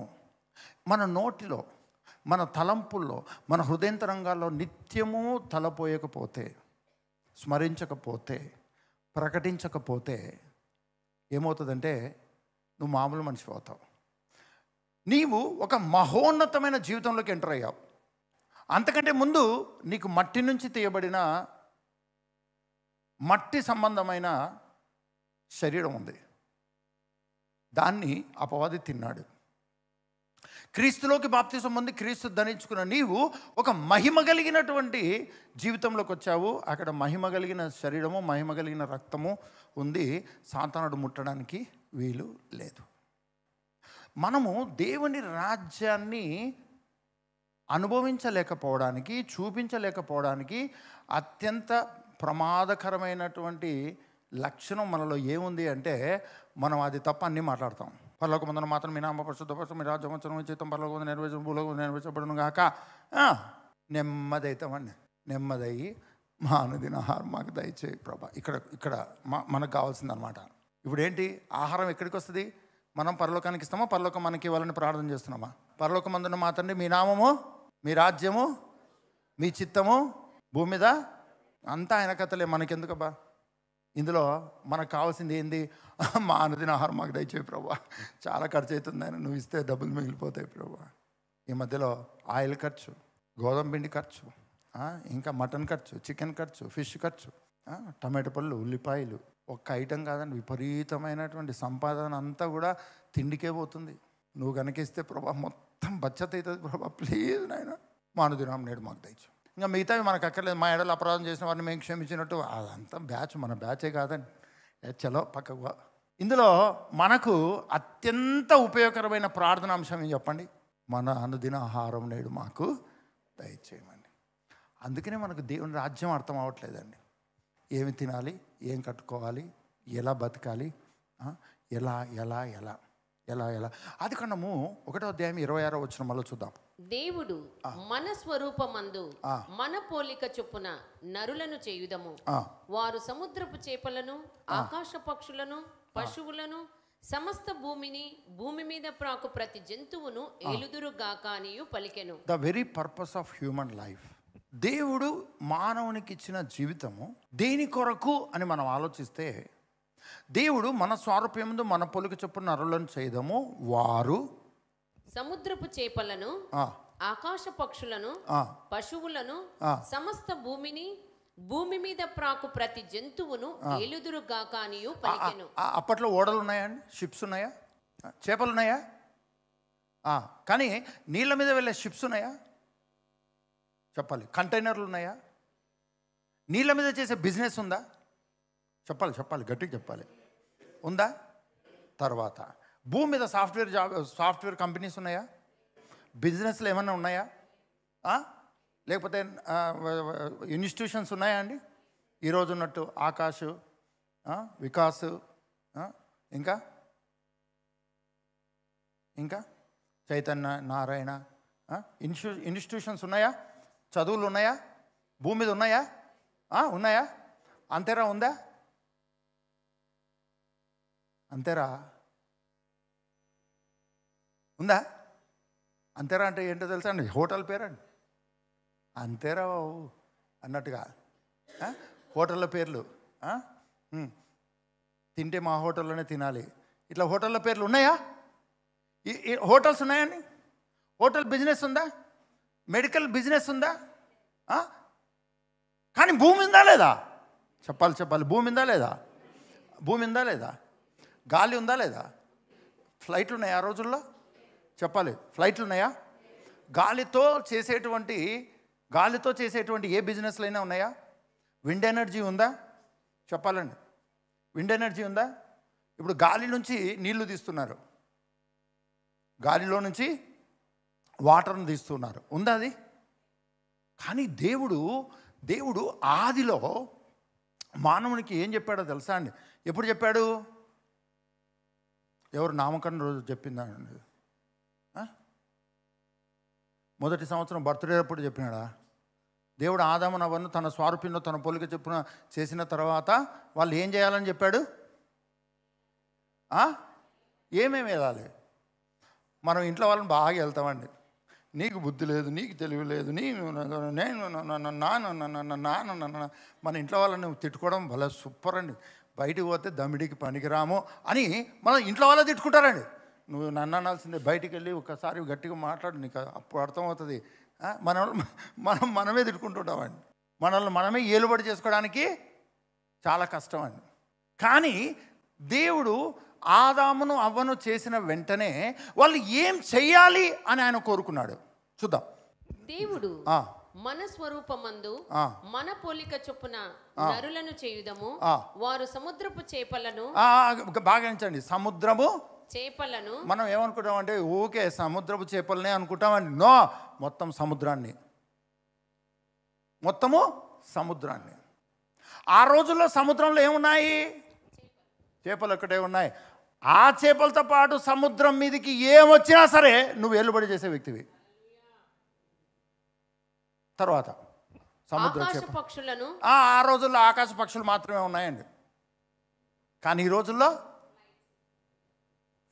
మన నోటిలో, మన తలంపుల్లో, మన హృదయంతరంగాల్లో నిత్యము తలపోయకపోతే, స్మరించకపోతే, ప్రకటించకపోతే ఏమవుతుందంటే నువ్వు మామూలు మనిషి అవుతావు. నీవు ఒక మహోన్నతమైన జీవితంలోకి ఎంటర్ అయ్యావు. అంతకంటే ముందు నీకు మట్టి నుంచి తీయబడిన మట్టి సంబంధమైన శరీరం ఉంది. దాన్ని అపవాది తిన్నాడు. క్రీస్తులోకి బాప్తిసం పొంది క్రీస్తు ధరించుకున్న నీవు ఒక మహిమ కలిగినటువంటి జీవితంలోకి వచ్చావు. అక్కడ మహిమ కలిగిన శరీరము, మహిమ కలిగిన రక్తము ఉంది. సాతానుడు ముట్టడానికి వీలు లేదు. మనము దేవుని రాజ్యాన్ని అనుభవించలేకపోవడానికి, చూపించలేకపోవడానికి అత్యంత ప్రమాదకరమైనటువంటి లక్షణం మనలో ఏముంది అంటే, మనం అది తప్ప అన్నీ మాట్లాడతాం. పరలోకమందున మాత్రం మీ నామ పరిశుద్ధపరచు, మీ రాజ్యం వచ్చును, చిత్తం పరలోకమందు నెరవేర్చును, భూలోకమందు నెరవేర్చబడును గాక. నెమ్మదవుతామండి. నెమ్మదయ్యి మా అనుదిన ఆహారం మాకు దయచేయి ప్రభా. ఇక్కడ మనకు కావాల్సిందనమాట. ఇప్పుడు ఏంటి? ఆహారం ఎక్కడికి వస్తుంది? మనం పరలోకానికి ఇస్తామా? పరలోకం మనకి ఇవ్వాలని ప్రార్థన చేస్తున్నామా? పరలోకమందున మా తండ్రి, మీ నామము, మీ రాజ్యము, మీ చిత్తము భూమి మీద అంతా ఆయన కథలే, మనకెందుకబ్బా? ఇందులో మనకు కావాల్సింది ఏంది? మా అనుదిన ఆహారం మాకు దయచేయి ప్రభా. చాలా ఖర్చు అవుతుంది ఆయన, నువ్వు ఇస్తే డబ్బులు మిగిలిపోతాయి ప్రభా. ఈ మధ్యలో ఆయిల్ ఖర్చు, గోధుమ పిండి ఖర్చు, ఇంకా మటన్ ఖర్చు, చికెన్ ఖర్చు, ఫిష్ ఖర్చు, టమాటో పళ్ళు, ఉల్లిపాయలు, ఒక్క ఐటెం కాదండి, విపరీతమైనటువంటి సంపాదన అంతా కూడా తిండికే పోతుంది. నువ్వు కనుకిస్తే ప్రభా మొత్తం బచ్చత అవుతుంది ప్రభా. ప్లీజ్ నాయన మా అనుదినం నేడు మాకు దయచు. ఇంకా మిగతావి మనకు అక్కర్లేదు. మా ఎడలు అపరాధం చేసిన వారిని మేము క్షమించినట్టు, అదంతా బ్యాచ్, మన బ్యాచే కాదండి. చలో పక్కకు. ఇందులో మనకు అత్యంత ఉపయోగకరమైన ప్రార్థన అంశం ఏం చెప్పండి? మన అనుదిన ఆహారం నేడు మాకు దయచేయమండి. అందుకనే మనకు దేవుని రాజ్యం అర్థం అవ్వట్లేదండి. ఏమి తినాలి, ఏం కట్టుకోవాలి, ఎలా బతకాలి, ఎలా ఎలా ఎలా ఎలా ఎలా ఆదికాండము 1వ అధ్యాయం 26వ వచనంలో చూద్దాం. దేవుడు మన స్వరూపమందు మన పోలిక చొప్పున నరులను చేయుదము. వారు సముద్రపు చేపలను, ఆకాశ పక్షులను, పశువులను, సమస్త భూమిని, భూమి మీద ప్రాకు ప్రతి జంతువును ఏలుదురుగాక అనియు పలికెను. The very purpose of human life. దేవుడు మానవునికి ఇచ్చిన జీవితము దేని కొరకు అని మనం ఆలోచిస్తే, దేవుడు మన స్వారూప్యముందు మన పోలిక చొప్పున నరులను చేయదము. వారు సముద్రపు చేపలను, ఆకాశ పక్షులను, పశువులను, సమస్త భూమిని, భూమి మీద ప్రాకు ప్రతి జంతువును ఏలుదురుగాక అనియు పలికెను. అప్పట్లో ఓడలు ఉన్నాయా అండి? షిప్స్ ఉన్నాయా? చేపలు ఉన్నాయా? కానీ నీళ్ళ మీద వెళ్ళే షిప్స్ ఉన్నాయా? చెప్పాలి. కంటైనర్లు ఉన్నాయా? నీళ్ళ మీద చేసే బిజినెస్ ఉందా? చెప్పాలి గట్టిగా చెప్పాలి. ఉందా? తర్వాత భూమి మీద సాఫ్ట్వేర్ కంపెనీస్ ఉన్నాయా? బిజినెస్లు ఏమన్నా ఉన్నాయా? లేకపోతే ఇన్స్టిట్యూషన్స్ ఉన్నాయా అండి? ఈరోజు ఉన్నట్టు ఆకాశ్, వికాస్, ఇంకా చైతన్య, నారాయణ ఇన్స్టిట్యూషన్స్ ఉన్నాయా? చదువులు ఉన్నాయా? భూమి మీద ఉన్నాయా? ఉన్నాయా? అంతేరా? ఉందా? అంతేరా? ఉందా? అంతేరా అంటే ఏంటో తెలుసా అండి? హోటల్ పేరండి. అంతేరా అన్నట్టుగా హోటళ్ళ పేర్లు. తింటే మా హోటల్లోనే తినాలి, ఇట్లా హోటళ్ళ పేర్లు ఉన్నాయా? హోటల్స్ ఉన్నాయండి? హోటల్ బిజినెస్ ఉందా? మెడికల్ బిజినెస్ ఉందా? కానీ భూమి ఉందా లేదా? చెప్పాలి. భూమి ఉందా లేదా? భూమి ఉందా లేదా? గాలి ఉందా లేదా? ఫ్లైట్లు ఉన్నాయా ఆ రోజుల్లో? చెప్పాలి. ఫ్లైట్లు ఉన్నాయా? గాలితో చేసేటువంటి ఏ బిజినెస్లు అయినా ఉన్నాయా? విండ్ ఎనర్జీ ఉందా? చెప్పాలండి. విండ్ ఎనర్జీ ఉందా? ఇప్పుడు గాలి నుంచి నీళ్లు తీస్తున్నారు. గాలిలో నుంచి వాటర్ని తీస్తున్నారు, ఉందా అది? కానీ దేవుడు ఆదిలో మానవునికి ఏం చెప్పాడో తెలుసా అండి? ఎప్పుడు చెప్పాడు? ఎవరు నామకరణ రోజు చెప్పిందండి? మొదటి సంవత్సరం బర్త్డే అప్పుడు చెప్పినాడా? దేవుడు ఆదాము అవ్వను తన స్వరూపంలో తన పోలిక చొప్పున చేసిన తర్వాత వాళ్ళు ఏం చేయాలని చెప్పాడు? ఏమేమి వెళ్ళాలి? మనం ఇంట్లో వాళ్ళని బాగా వెళ్తామండి. నీకు బుద్ధి లేదు, నీకు తెలివి లేదు, నేను మన ఇంట్లో వాళ్ళని తిట్టుకోవడం భలే సూపర్ అండి. బయటికి పోతే దమిడికి పనికిరాము అని మన ఇంట్లో వాళ్ళే తిట్టుకుంటారండి. నువ్వు నన్ను అనాల్సిందే, బయటికి వెళ్ళి ఒకసారి గట్టిగా మాట్లాడు, నీకు అప్పుడు అర్థమవుతుంది. మనమే తిట్టుకుంటుంటామండి. మనమే ఏలుబడి చేసుకోవడానికి చాలా కష్టం అండి. కానీ దేవుడు ఆదామును అవ్వను చేసిన వెంటనే వాళ్ళు ఏం చెయ్యాలి అని ఆయన కోరుకున్నాడు. చూద్దాం. దేవుడు మన స్వరూపమందు మన పోలిక చొప్పున నరులను చేయుదము, వారు సముద్రపు చేపలను. బాగా ఎంచండి. సముద్రము చేపలను. మనం ఏమనుకుంటామంటే ఊకే సముద్రపు చేపలనే అనుకుంటామండి. నో, మొత్తము సముద్రాన్ని. ఆ రోజుల్లో సముద్రంలో ఏమున్నాయి? చేపలు ఒక్కటే ఉన్నాయి. ఆ చేపలతో పాటు సముద్రం మీదకి ఏమొచ్చినా సరే నువ్వు ఏలుబడి చేసే వ్యక్తివి. తర్వాత సముద్ర పక్షులను. ఆ రోజుల్లో ఆకాశ పక్షులు మాత్రమే ఉన్నాయండి. కానీ ఈ రోజుల్లో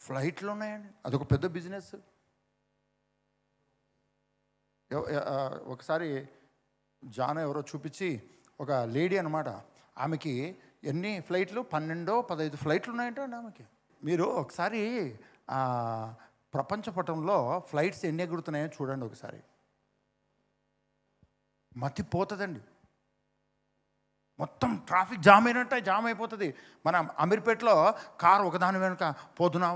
ఫ్లైట్లు ఉన్నాయండి. అదొక పెద్ద బిజినెస్. ఒకసారి జాన్ ఎవరో చూపించి, ఒక లేడీ అనమాట, ఆమెకి ఎన్ని ఫ్లైట్లు 12-15 ఫ్లైట్లు ఉన్నాయంటే అండి ఆమెకి. మీరు ఒకసారి ప్రపంచ పటంలో ఫ్లైట్స్ ఎన్ని ఎగురుతున్నాయో చూడండి ఒకసారి. మతిపోతుందండి. మొత్తం ట్రాఫిక్ జామ్ అయిపోతుంది. మన అమీర్పేటలో కారు ఒకదాని వెనుక పోదునా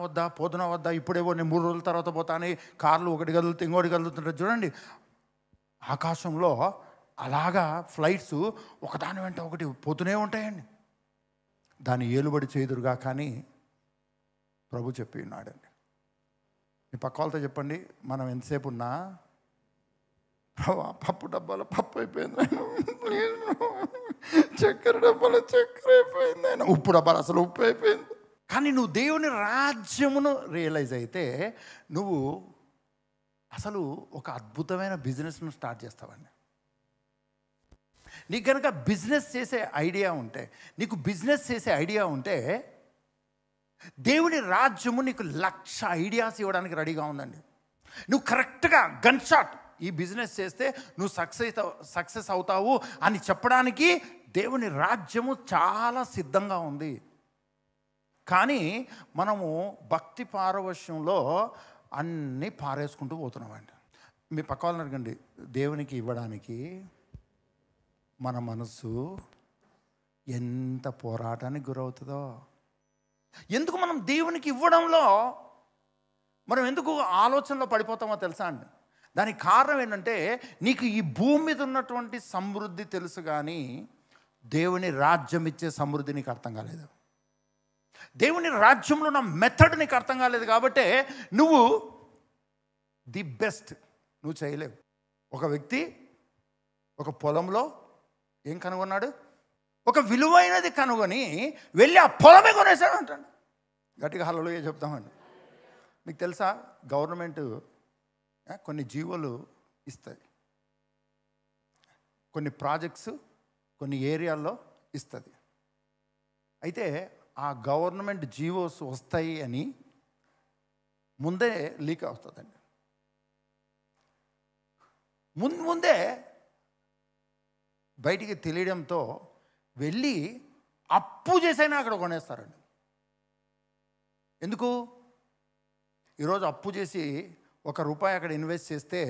వద్దా ఇప్పుడేవో నేను 3 రోజుల తర్వాత పోతాను, కార్లు ఒకటి కదులుతాయి ఇంకోటి కదులుతుంటారు చూడండి. ఆకాశంలో అలాగా ఫ్లైట్స్ ఒకదాని వెంట ఒకటి పోతూనే ఉంటాయండి. దాన్ని ఏలుబడి చేదురుగా కానీ ప్రభు చెప్పి ఉన్నాడండి. మీ పక్క వాళ్ళతో చెప్పండి, మనం ఎంతసేపు ఉన్నా పప్పు డబ్బాలో పప్పు అయిపోయింది ఆయన, చక్కెర డబ్బాలో చక్కెర అయిపోయింది ఆయన, ఉప్పు డబ్బాలు అసలు ఉప్పు అయిపోయింది. కానీ నువ్వు దేవుని రాజ్యమును రియలైజ్ అయితే నువ్వు అసలు ఒక అద్భుతమైన బిజినెస్ను స్టార్ట్ చేస్తావండి. నీకు కనుక బిజినెస్ చేసే ఐడియా ఉంటే దేవుని రాజ్యము నీకు 1,00,000 ఐడియాస్ ఇవ్వడానికి రెడీగా ఉందండి. నువ్వు కరెక్ట్గా గన్ షాట్ ఈ బిజినెస్ చేస్తే నువ్వు సక్సెస్ అవుతావు అని చెప్పడానికి దేవుని రాజ్యము చాలా సిద్ధంగా ఉంది. కానీ మనము భక్తి పారవశ్యంలో అన్నీ పారేసుకుంటూ పోతున్నామండి. మీ పక్క వాళ్ళని అడగండి, దేవునికి ఇవ్వడానికి మన మనసు ఎంత పోరాటానికి గురవుతుందో. ఎందుకు మనం దేవునికి ఇవ్వడంలో మనం ఎందుకు ఆలోచనలో పడిపోతామో తెలుసా అండి? దానికి కారణం ఏంటంటే, నీకు ఈ భూమి మీద ఉన్నటువంటి సమృద్ధి తెలుసు కానీ దేవుని రాజ్యం ఇచ్చే సమృద్ధి నీకు అర్థం కాలేదు. దేవుని రాజ్యంలో ఉన్న మెథడ్ నీకు అర్థం కాలేదు. కాబట్టి నువ్వు ది బెస్ట్ నువ్వు చేయలేవు. ఒక వ్యక్తి ఒక పొలంలో ఏం కనుగొన్నాడు? ఒక విలువైనది కనుగొని వెళ్ళి ఆ పొలమే కొనేసాడు అంటాడు. గట్టిగా హల్లెలూయా చెప్తామండి. మీకు తెలుసా, గవర్నమెంట్ కొన్ని జీవోలు ఇస్తుంది, కొన్ని ప్రాజెక్ట్స్ కొన్ని ఏరియాల్లో ఇస్తుంది. అయితే ఆ గవర్నమెంట్ జీవోస్ వస్తాయి అని ముందే లీక్ అవుతుందండి. ముందే బయటికి తెలియడంతో వెళ్ళి అప్పు చేసైనా అక్కడ కొనేస్తారండి. ఎందుకు? ఈరోజు అప్పు చేసి ₹1 అక్కడ ఇన్వెస్ట్ చేస్తే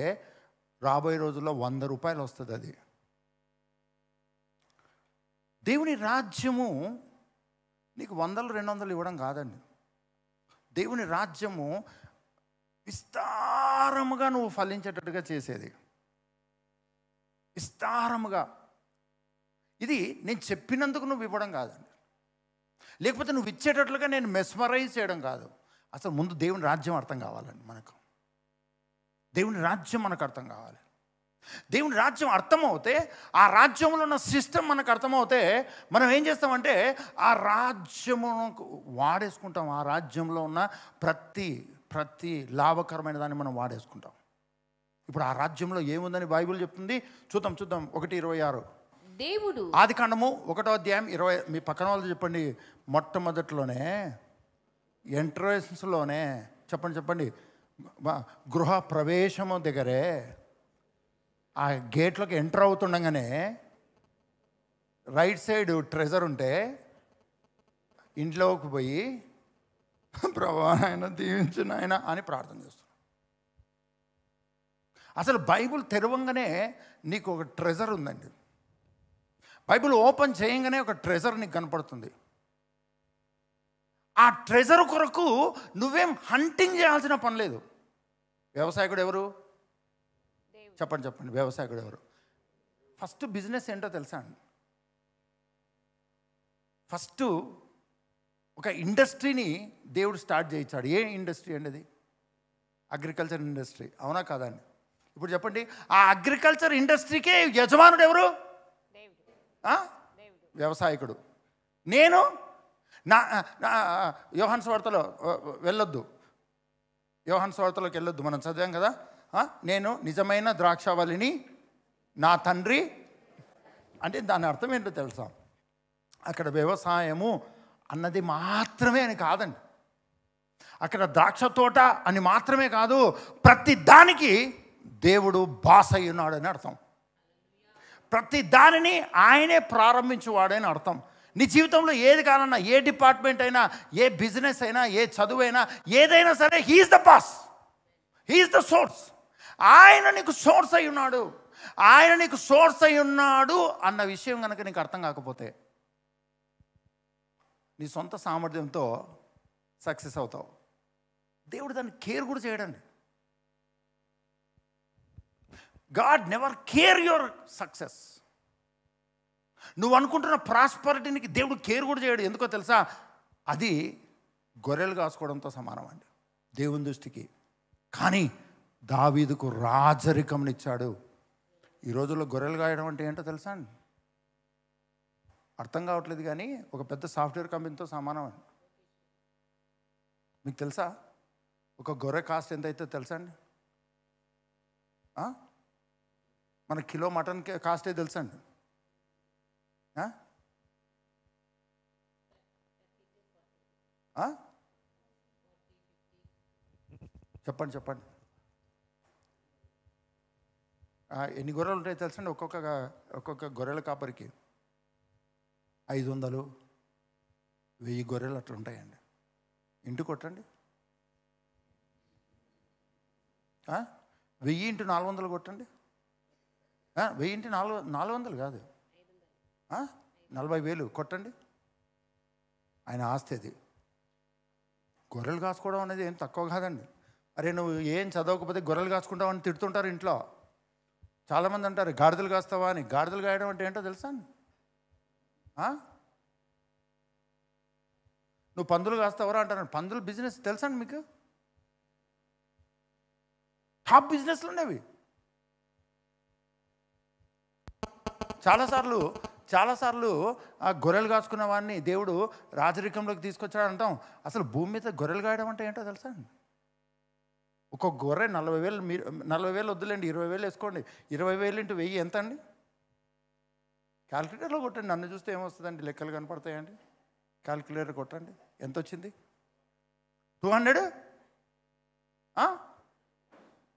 రాబోయే రోజుల్లో ₹100 వస్తుంది. అది దేవుని రాజ్యము నీకు 100-200 ఇవ్వడం కాదండి. దేవుని రాజ్యము విస్తారముగా నువ్వు ఫలించేటట్టుగా చేసేది, విస్తారముగా. ఇది నేను చెప్పినందుకు నువ్వు ఇవ్వడం కాదండి, లేకపోతే నువ్వు ఇచ్చేటట్లుగా నేను మెస్మరైజ్ చేయడం కాదు. అసలు ముందు దేవుని రాజ్యం అర్థం కావాలండి మనకు. దేవుని రాజ్యం మనకు అర్థం కావాలి. దేవుని రాజ్యం అర్థమవుతే, ఆ రాజ్యంలో ఉన్న సిస్టమ్ మనకు అర్థమవుతే మనం ఏం చేస్తామంటే ఆ రాజ్యమును వాడేసుకుంటాం. ఆ రాజ్యంలో ఉన్న ప్రతి లాభకరమైన దాన్ని మనం వాడేసుకుంటాం. ఇప్పుడు ఆ రాజ్యంలో ఏముందని బైబిల్ చెప్తుంది, చూద్దాం 1:26. దేవుడు ఆదికాండము 1:20. మీ పక్కన వాళ్ళు చెప్పండి, మొట్టమొదటిలోనే ఎంట్రన్స్లోనే చెప్పండి గృహ ప్రవేశము దగ్గరే ఆ గేట్లోకి ఎంటర్ అవుతుండగానే రైట్ సైడ్ ట్రెజర్ ఉంటే ఇంట్లోకి పోయి ప్రభా ఆయన దీవించిన ఆయన అని ప్రార్థన చేస్తున్నాం. అసలు బైబిల్ తెరవంగానే నీకు ఒక ట్రెజర్ ఉందండి. బైబిల్ ఓపెన్ చేయంగానే ఒక ట్రెజర్ నీకు కనపడుతుంది. ఆ ట్రెజర్ కొరకు నువ్వేం హంటింగ్ చేయాల్సిన పని లేదు. వ్యవసాయకుడు ఎవరు? చెప్పండి వ్యవసాయకుడు ఎవరు? ఫస్ట్ బిజినెస్ ఏంటో తెలుసా అండి? ఫస్ట్ ఒక ఇండస్ట్రీని దేవుడు స్టార్ట్ చేయించాడు. ఏ ఇండస్ట్రీ అండి అది? Agriculture industry. అవునా కాదా అండి? ఇప్పుడు చెప్పండి, ఆ అగ్రికల్చర్ ఇండస్ట్రీకే యజమానుడు ఎవరు? వ్యవసాయకుడు. నేను యోహాను సువార్తలో వెళ్ళొద్దు, యోహాను సువార్తలోకి వెళ్ళొద్దు, మనం చదివాం కదా. నేను నిజమైన ద్రాక్షావళిని, నా తండ్రి అంటే దాని అర్థం ఏంటో తెలుసా? అక్కడ వ్యవసాయము అన్నది మాత్రమే అని కాదండి. అక్కడ ద్రాక్ష తోట అని మాత్రమే కాదు, ప్రతి దానికి దేవుడు బాస్ అయి ఉన్నాడని అర్థం. ప్రతి దానిని ఆయనే ప్రారంభించేవాడని అర్థం. నీ జీవితంలో ఏది కావాలన్నా, ఏ డిపార్ట్మెంట్ అయినా, ఏ బిజినెస్ అయినా, ఏ చదువైనా, ఏదైనా సరే, he's the boss, he's the source. ఆయన నీకు సోర్స్ అయి ఉన్నాడు. ఆయన నీకు సోర్స్ అయి ఉన్నాడు అన్న విషయం కనుక నీకు అర్థం కాకపోతే నీ సొంత సామర్థ్యంతో సక్సెస్ అవుతావు. దేవుడు దాన్ని కేర్ కూడా చేయడండి. God never care your success. నువ్వు అనుకుంటున్న ప్రాస్పరిటీనికి దేవుడు కేర్ కూడా చేయడు. ఎందుకో తెలుసా? అది గొర్రెలు కాసుకోవడంతో సమానం అండి దేవుని దృష్టికి. కానీ దావీదుకు రాజరికంనిచ్చాడు. ఈ రోజుల్లో గొర్రెలు కాయడం అంటే ఏంటో తెలుసా అండి? అర్థం కావట్లేదు, కానీ ఒక పెద్ద సాఫ్ట్వేర్ కంపెనీతో సమానం అండి. మీకు తెలుసా ఒక గొర్రె కాస్ట్ ఎంత అయితే తెలుసా అండి? మన కిలో మటన్ కాస్టే తెలుసా అండి? చెప్పండి ఎన్ని గొర్రెలు ఉంటాయో తెలుసా అండి? ఒక్కొక్క గొర్రెల కాపరికి 500, 1000 గొర్రెలు అట్లా ఉంటాయండి. ఇంటికి కొట్టండి, 1000 × 400 కొట్టండి. 1000 × 400 కాదు, 40,000 కొట్టండి. ఆయన ఆస్తి అది. గొర్రెలు కాసుకోవడం అనేది ఏం తక్కువ కాదండి. అరే నువ్వు ఏం చదవకపోతే గొర్రెలు కాసుకుంటావు అని తిడుతుంటారు ఇంట్లో. చాలామంది అంటారు గాడిదలు కాస్తావా అని. గాడిదలు కాయడం అంటే ఏంటో తెలుసా అండి? నువ్వు పందులు కాస్తావరా అంటారు. పందులు బిజినెస్ తెలుసా అండి మీకు? టాప్ బిజినెస్లు ఉండేవి. చాలాసార్లు ఆ గొర్రెలు కాసుకున్న వాడిని దేవుడు రాజరికంలోకి తీసుకొచ్చాడు అంటాం. అసలు భూమి మీద గొర్రెలు కాయడం అంటే ఏంటో తెలుసా అండి? ఒక గొర్రె 40,000, మీరు 40,000 వద్దులేండి, 20,000 వేసుకోండి. 20,000 × 1000 ఎంత అండి? క్యాల్కులేటర్లో కొట్టండి, నన్ను చూస్తే ఏమొస్తుందండి? లెక్కలు కనపడతాయండి. క్యాల్కులేటర్ కొట్టండి, ఎంత వచ్చింది? 200,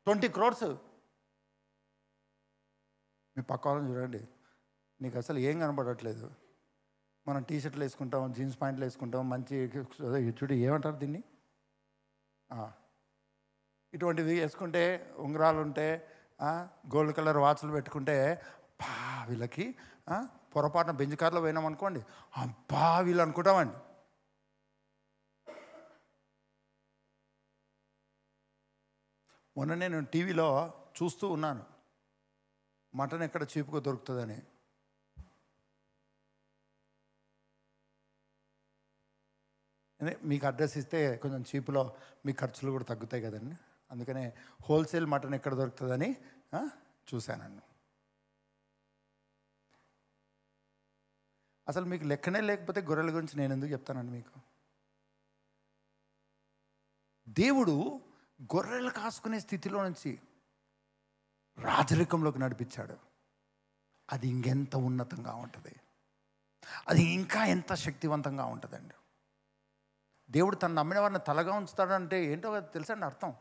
20 crores. మీ పక్క వాళ్ళని చూడండి, నీకు అసలు ఏం కనపడట్లేదు. మనం టీషర్ట్లు వేసుకుంటాం, జీన్స్ ప్యాంట్లు వేసుకుంటాం, మంచి చూడు ఏమంటారు దీన్ని, ఇటువంటివి వేసుకుంటే, ఉంగరాలు ఉంటే, గోల్డ్ కలర్ వాచ్లు పెట్టుకుంటే, వీళ్ళకి పొరపాటున బెంజ్ కార్లో పోయినామనుకోండి, వీళ్ళు అనుకుంటామండి. మొన్న నేను టీవీలో చూస్తూ ఉన్నాను, మటన్ ఎక్కడ చీపుగా దొరుకుతుందని. మీకు అడ్రస్ ఇస్తే కొంచెం చీపులో మీ ఖర్చులు కూడా తగ్గుతాయి కదండి. అందుకనే హోల్సేల్ మటన్ ఎక్కడ దొరుకుతుందని చూశానండి. అసలు మీకు లెక్కనే లేకపోతే గొర్రెల గురించి నేను ఎందుకు చెప్తానండి మీకు? దేవుడు గొర్రెలు కాసుకునే స్థితిలో నుంచి రాజరికంలోకి నడిపించాడు. అది ఇంకెంత ఉన్నతంగా ఉంటుంది, అది ఇంకా ఎంత శక్తివంతంగా ఉంటుందండి. దేవుడు తను నమ్మిన వారిని తలగా ఉంచుతాడంటే ఏంటో తెలుసా అండి అర్థం?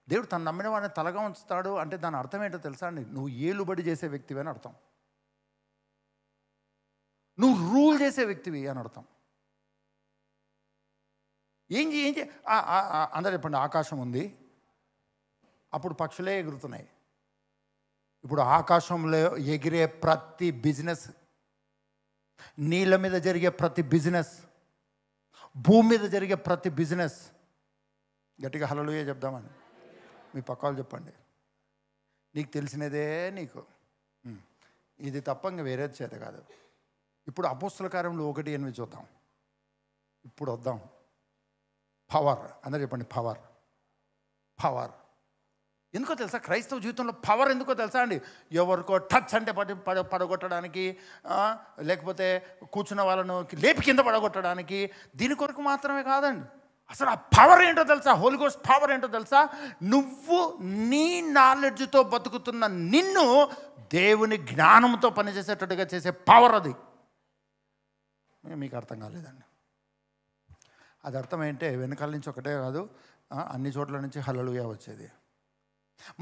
దేవుడు తను నమ్మిన వారిని తలగా ఉంచుతాడు అంటే దాని అర్థం ఏంటో తెలుసా అండి? నువ్వు ఏలుబడి చేసే వ్యక్తివి అని అర్థం, నువ్వు రూల్ చేసే వ్యక్తివి అని అర్థం. ఏం అందరూ చెప్పండి. ఆకాశం ఉంది, అప్పుడు పక్షులే ఎగురుతున్నాయి. ఇప్పుడు ఆకాశంలో ఎగిరే ప్రతి బిజినెస్, నీళ్ళ మీద జరిగే ప్రతి బిజినెస్, భూమి మీద జరిగే ప్రతి బిజినెస్, గట్టిగా హల్లెలూయా చెప్దామని మీ పక్కవాళ్ళు చెప్పండి. నీకు తెలిసినదే నీకు, ఇది తప్ప ఇంక వేరేది చేత కాదు. ఇప్పుడు అపోస్తల కార్యములు 1:8 చూద్దాం. ఇప్పుడు వద్దాం. పవర్, అందరూ చెప్పండి. పవర్. పవర్ ఎందుకో తెలుసా? క్రైస్తవ జీవితంలో పవర్ ఎందుకో తెలుసా అండి? ఎవరికో టచ్ అంటే పడగొట్టడానికి, లేకపోతే కూర్చున్న వాళ్ళను లేపి కింద పడగొట్టడానికి, దీని కొరకు మాత్రమే కాదండి. అసలు ఆ పవర్ ఏంటో తెలుసా? హోలీ గోస్ట్ పవర్ ఏంటో తెలుసా? నువ్వు నీ నాలెడ్జ్తో బతుకుతున్న నిన్ను దేవుని జ్ఞానంతో పనిచేసేటట్టుగా చేసే పవర్ అది. మీకు అర్థం కాలేదండి. అది అర్థం ఏంటే వెనకాల నుంచి ఒకటే కాదు, అన్ని చోట్ల నుంచి హల్లెలూయా వచ్చేది.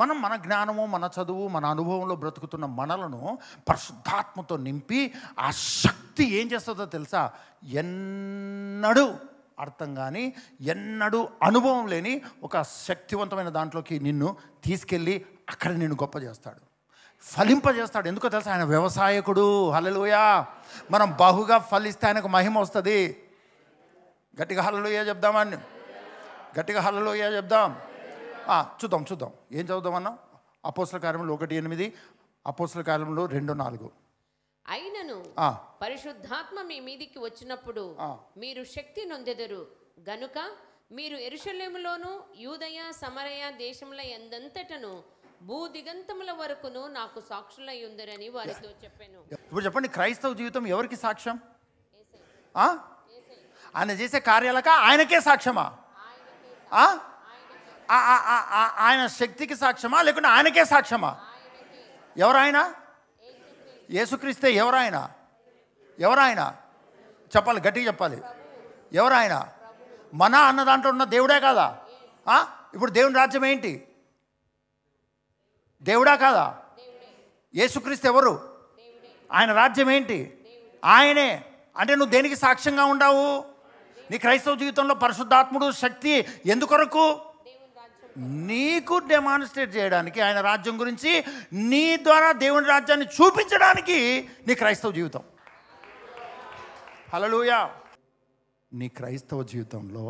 మనం మన జ్ఞానము, మన చదువు, మన అనుభవంలో బ్రతుకుతున్న మనలను పరిశుద్ధాత్మతో నింపి ఆ శక్తి ఏం చేస్తుందో తెలుసా? ఎన్నడూ అర్థం కానీ ఎన్నడూ అనుభవం లేని ఒక శక్తివంతమైన దాంట్లోకి నిన్ను తీసుకెళ్ళి అక్కడ నిన్ను గొప్ప చేస్తాడు, ఫలింపజేస్తాడు. ఎందుకో తెలుసా? ఆయన వ్యవసాయకుడు. హల్లెలూయా. మనం బహుగా ఫలిస్తే ఆయనకు మహిమ వస్తుంది. గట్టిగా హల్లెలూయా చెప్దామని, గట్టిగా హల్లెలూయా చెప్దాం. చూద్దాం ఏం చదువుదామన్నా? అపోస్తల కార్యములు 1:8, అపోస్తల కార్యములు 2:4. అయినను పరిశుద్ధాత్మ మీ మీదికి వచ్చినప్పుడు మీరు శక్తి నొందెదరు గనుక మీరు యెరూషలేములోను యూదయ సమరయ దేశముల యందంతటను భూదిగంతముల వరకును నాకు సాక్షులై ఉందరని వారితో చెప్పాను. ఇప్పుడు చెప్పండి, క్రైస్తవ జీవితం ఎవరికి సాక్ష్యం? ఆయన చేసే కార్యాలక ఆయనకే సాక్ష్యమా? ఆయన శక్తికి సాక్ష్యమా లేకుంటే ఆయనకే సాక్ష్యమా? ఎవరాయన? యేసుక్రీస్తే. ఎవరాయన? ఎవరాయన? చెప్పాలి, గట్టిగా చెప్పాలి. ఎవరాయన? మన అన్న దాంట్లో ఉన్న దేవుడే కాదా? ఇప్పుడు దేవుని రాజ్యం ఏంటి? దేవుడా కాదా? యేసుక్రీస్తు ఎవరు? ఆయన రాజ్యం ఏంటి? ఆయనే. అంటే నువ్వు దేనికి సాక్ష్యంగా ఉండవు? నీ క్రైస్తవ జీవితంలో పరిశుద్ధాత్ముడు శక్తి ఎందుకొరకు? నీకు డెమాన్స్ట్రేట్ చేయడానికి, ఆయన రాజ్యం గురించి నీ ద్వారా దేవుని రాజ్యాన్ని చూపించడానికి నీ క్రైస్తవ జీవితం. హల్లెలూయా. నీ క్రైస్తవ జీవితంలో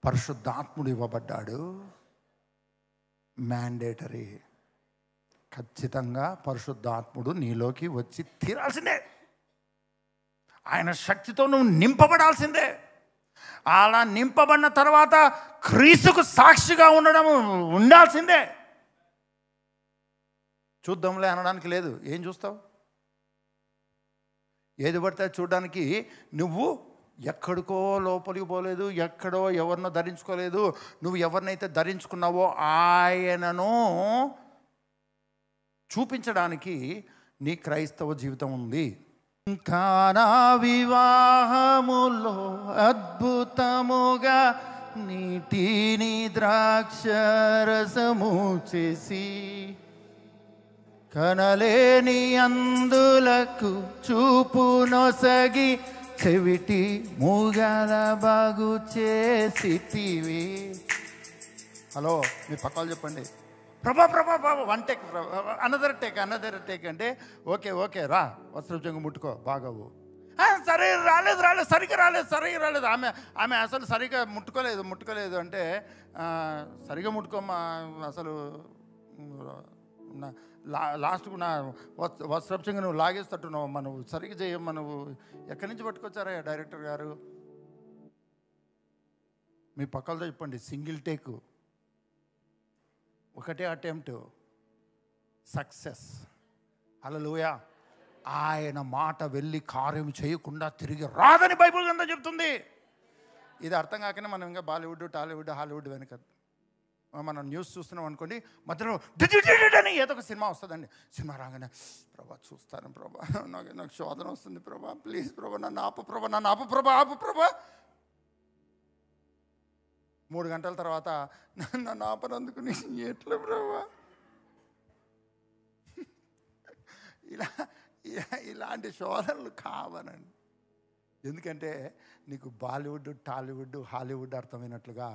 పరిశుద్ధాత్ముడు ఇవ్వబడ్డాడు. మ్యాండేటరీ. ఖచ్చితంగా పరిశుద్ధాత్ముడు నీలోకి వచ్చి తీరాల్సిందే. ఆయన శక్తితో నువ్వు నింపబడాల్సిందే. అలా నింపబడిన తర్వాత క్రీస్తుకు సాక్షిగా ఉండాల్సిందే. చూద్దాంలే అనడానికి లేదు. ఏం చూస్తావు? ఏది పడితే చూడడానికి నువ్వు ఎక్కడికో లోపలికి పోలేదు, ఎక్కడో ఎవరినో ధరించుకోలేదు. నువ్వు ఎవరినైతే ధరించుకున్నావో ఆయనను చూపించడానికి నీ క్రైస్తవ జీవితం ఉంది. కానా వివాహములో అద్భుతముగా నీటిని ద్రాక్షరసము చేసి కనలేని అందులకు చూపు నొసగి చెవిటి మూగల బాగు చేసిటివి. హలో, మీ పక్కలు చెప్పండి. ప్రభా 1 టేక్, అనదర్ టేక్ అంటే ఓకే రా, వస్త్రజంగు ముట్టుకో, బాగవు. సరే రాలేదు సరిగ్గా రాలేదు. ఆమె అసలు సరిగ్గా ముట్టుకోలేదు అంటే సరిగ్గా ముట్టుకోమ్మా, అసలు లాస్ట్కు నా వస్త్రజంగు నువ్వు లాగేస్తట్టున్నావు, నువ్వు సరిగ్గా చేయమ్మా, నువ్వు ఎక్కడి నుంచి పట్టుకొచ్చారా డైరెక్టర్ గారు మీ పక్కలతో చెప్పండి, సింగిల్ టేక్, ఒకటే అటెంప్ట్, సక్సెస్. హల్లెలూయా. ఆయన మాట వెళ్ళి కార్యం చేయకుండా తిరిగి రాదని బైబిల్ అంతా చెప్తుంది. ఇది అర్థం కాకనే మనం ఇంకా బాలీవుడ్, టాలీవుడ్, హాలీవుడ్ వెనక మనం న్యూస్ చూస్తున్నాం అనుకోండి, మధ్యలో అని ఏదో ఒక సినిమా వస్తుందండి. సినిమా రాగానే ప్రభా చూస్తాను ప్రభా, నాకు శోధన వస్తుంది ప్రభా, ప్లీజ్ ప్రభా నన్ను ఆపు ప్రభా, నన్ను ఆపు ప్రభా, ఆపు ప్రభా. 3 గంటల తర్వాత నన్ను ఆపనందుకు నీ ఎట్లా ప్రభా. ఇలాంటి శోధనలు కావనండి. ఎందుకంటే నీకు బాలీవుడ్, టాలీవుడ్, హాలీవుడ్ అర్థమైనట్లుగా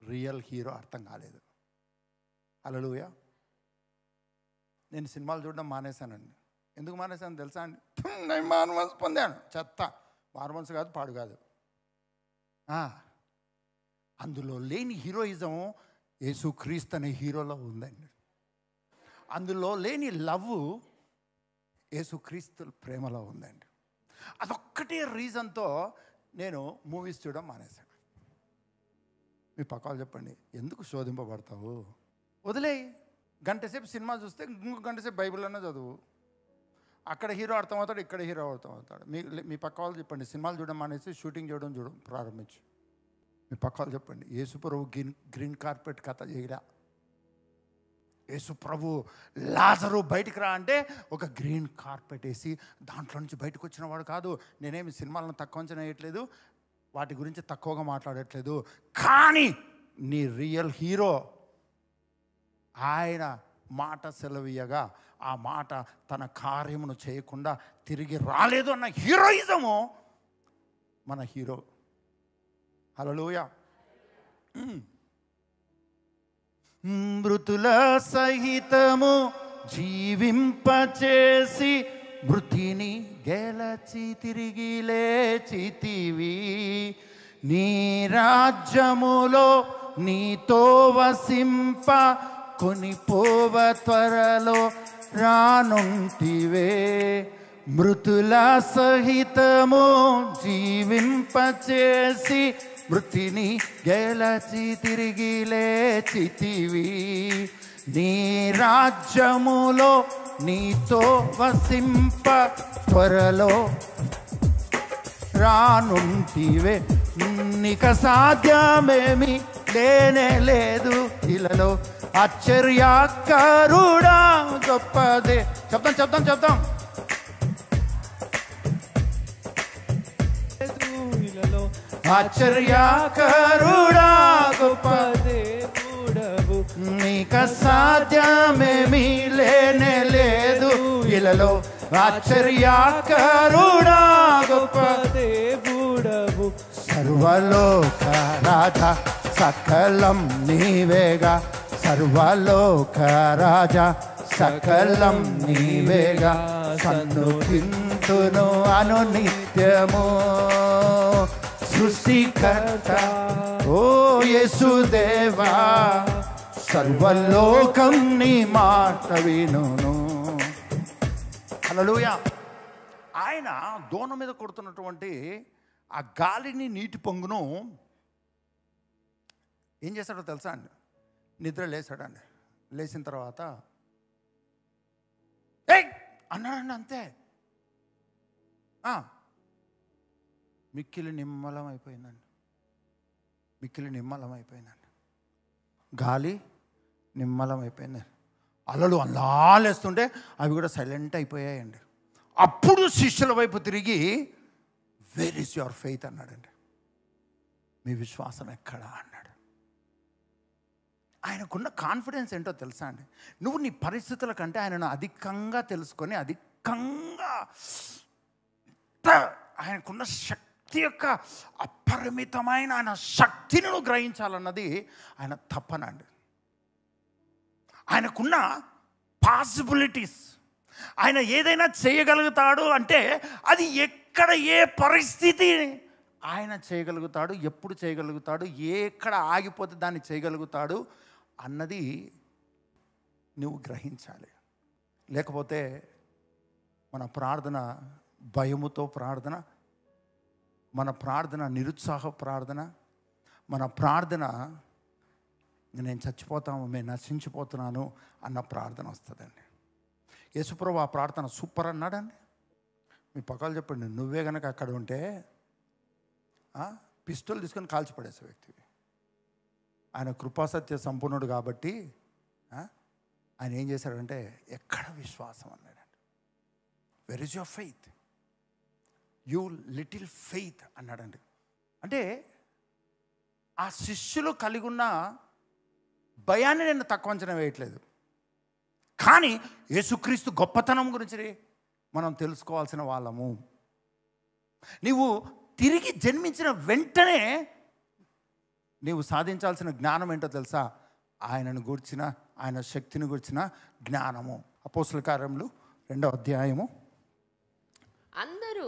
రియల్ హీరో అర్థం కాలేదు. హల్లెలూయా. నేను సినిమాలు చూడడం మానేశానండి. ఎందుకు మానేశాను తెలుసా అండి? నేను మారుమనసు పొందాను. చెత్త మారుమనసు కాదు, పాడు కాదు. అందులో లేని హీరోయిజం యేసుక్రీస్తు అనే హీరోలో ఉందండి. అందులో లేని లవ్ యేసుక్రీస్తు ప్రేమలో ఉందండి. అదొక్కటే రీజన్తో నేను మూవీస్ చూడడం మానేశాను. మీ పక్కలు చెప్పండి, ఎందుకు శోధింపబడతావు? వదిలేయి. గంటసేపు సినిమా చూస్తే ఇంకొక గంటసేపు బైబిల్లోనే చదువు. అక్కడ హీరో అర్థమవుతాడు, ఇక్కడ హీరో అర్థమవుతాడు. మీ పక్క వాళ్ళు చెప్పండి, సినిమాలు చూడడం మానేసి షూటింగ్ చూడడం ప్రారంభించు. మీ పక్క వాళ్ళు చెప్పండి, యేసు ప్రభు గ్రీన్ కార్పెట్ కథ చేయడా? యేసు ప్రభు లాజరు బయటికి రా అంటే ఒక గ్రీన్ కార్పెట్ వేసి దాంట్లో నుంచి బయటకు వచ్చిన వాడు కాదు. నేనేమి సినిమాలను తక్కువ అంచనా వేయట్లేదు, వాటి గురించి తక్కువగా మాట్లాడట్లేదు. కానీ నీ రియల్ హీరో ఆయన మాట సెలవీయగా ఆ మాట తన కార్యమును చేయకుండా తిరిగి రాలేదు అన్న హీరోయిజము మన హీరో. హల్లెలూయా. మృతుల సహితము జీవింపచేసి మృతిని గెలచి తిరిగి లేచితివి. నీ రాజ్యములో నీతో వసింప కొనిపోవ త్వరలో రానుంటివే. మృతుల సహితము జీవింపచేసి మృతిని గెలచి తిరిగి లేచితివి. నీ రాజ్యములో నీతో వసింప త్వరలో రానుంటివే. నీక సాధ్యమేమి లేనే లేదు ఇలలో. ఆశ్చర్యకరుడా గొప్పదే. చెప్తాం ఆశ్చర్యకరుడా గొప్పదే దేవుడవు. నీక సాధ్యమేమి లేనే లేదు ఇలలో. ఆశ్చర్యకరుడా గొప్ప దేవుడవు. సర్వలోక రాజా సకలం నీవేగా. సర్వలోక రాజా సకలం నీవేగా. సన్నుతింతును అనునిత్యము. సృష్టికర్త ఓ యేసుదేవా, సర్వలోకం నీ మాట వినును. హల్లెలూయా. ఆయన దోణ మీద కొడుతున్నటువంటి ఆ గాలిని, నీటి పొంగును ఏం చేశాడో తెలుసా అండి? నిద్ర లేచాడండి. లేచిన తర్వాత ఏయ్ అన్నాడండి. అంతే. మిక్కిలి నిమ్మలం అయిపోయిందండి. గాలి నిమ్మలం అయిపోయింది. అలలు అల్లాలేస్తుంటే అవి కూడా సైలెంట్ అయిపోయాయండి. అప్పుడు శిష్యుల వైపు తిరిగి వేర్ ఈస్ యువర్ ఫెయిత్ అన్నాడండి. మీ విశ్వాసం ఎక్కడా అన్నాడు. ఆయనకున్న కాన్ఫిడెన్స్ ఏంటో తెలుసా అండి? నువ్వు నీ పరిస్థితుల కంటే ఆయనను అధికంగా తెలుసుకొని అధికంగా ఆయనకున్న శక్తి యొక్క అపరిమితమైన ఆయన శక్తిని నువ్వు గ్రహించాలన్నది ఆయన తప్పనండి. ఆయనకున్న పాసిబిలిటీస్, ఆయన ఏదైనా చేయగలుగుతాడు అంటే అది ఎక్కడ ఏ పరిస్థితి ఆయన చేయగలుగుతాడు, ఎప్పుడు చేయగలుగుతాడు, ఎక్కడ ఆగిపోతే దాన్ని చేయగలుగుతాడు అన్నది నువ్వు గ్రహించాలి. లేకపోతే మన ప్రార్థన భయముతో ప్రార్థన, మన ప్రార్థన నిరుత్సాహ ప్రార్థన, మన ప్రార్థన నేను చచ్చిపోతాము, నేను నశించిపోతున్నాను అన్న ప్రార్థన వస్తుందండి. యేసుప్రభు ఆ ప్రార్థన సూపర్ అన్నాడండి. మీ పక్కలు చెప్పండి, నువ్వే కనుక అక్కడ ఉంటే పిస్టల్ తీసుకొని కాల్చిపడేసే వ్యక్తివి. ఆయన కృపాసత్య సంపూర్ణుడు కాబట్టి ఆయన ఏం చేశాడంటే, ఎక్కడ విశ్వాసం అన్నాడండి. Where is your faith, you little faith అన్నాడండి. అంటే ఆ శిష్యులు కలిగి ఉన్న భయాన్ని నేను తక్కువ అంచనా వేయట్లేదు, కానీ యేసుక్రీస్తు గొప్పతనం గురించి మనం తెలుసుకోవాల్సిన వాళ్ళము. నీవు తిరిగి జన్మించిన వెంటనే నీవు సాధించాల్సిన జ్ఞానం ఏంటో తెలుసా? ఆయనను గూర్చిన, ఆయన శక్తిని గూర్చిన జ్ఞానము. అపోస్తల కార్యములు 2వ అధ్యాయము. అందరూ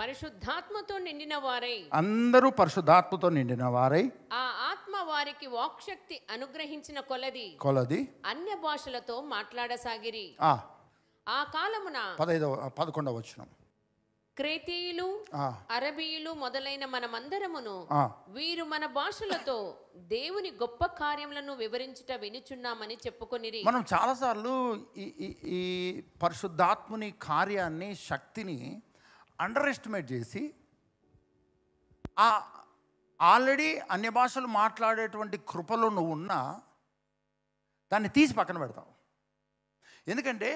పరిశుద్ధాత్మతో నిండిన వారై, అందరూ పరిశుద్ధాత్మతో నిండిన వారై, ఆ ఆత్మ వారికి వాక్శక్తి అనుగ్రహించిన కొలది అన్య భాషలతో మాట్లాడసాగిరి. ఆ కాలమున 11వ వచనం, క్రేతీయులు అరబీయులు మొదలైన మనమందరమును వీరు మన భాషలతో దేవుని గొప్ప కార్యములను వివరించుట వినుచున్నామని చెప్పుకొనిరి. మనం చాలాసార్లు ఈ పరిశుద్ధాత్ముని కార్యాన్ని, శక్తిని అండర్ ఎస్టిమేట్ చేసి ఆల్రెడీ అన్య భాషలు మాట్లాడేటువంటి కృపలో నువ్వు ఉన్నా దాన్ని తీసి పక్కన పెడతావు. ఎందుకంటే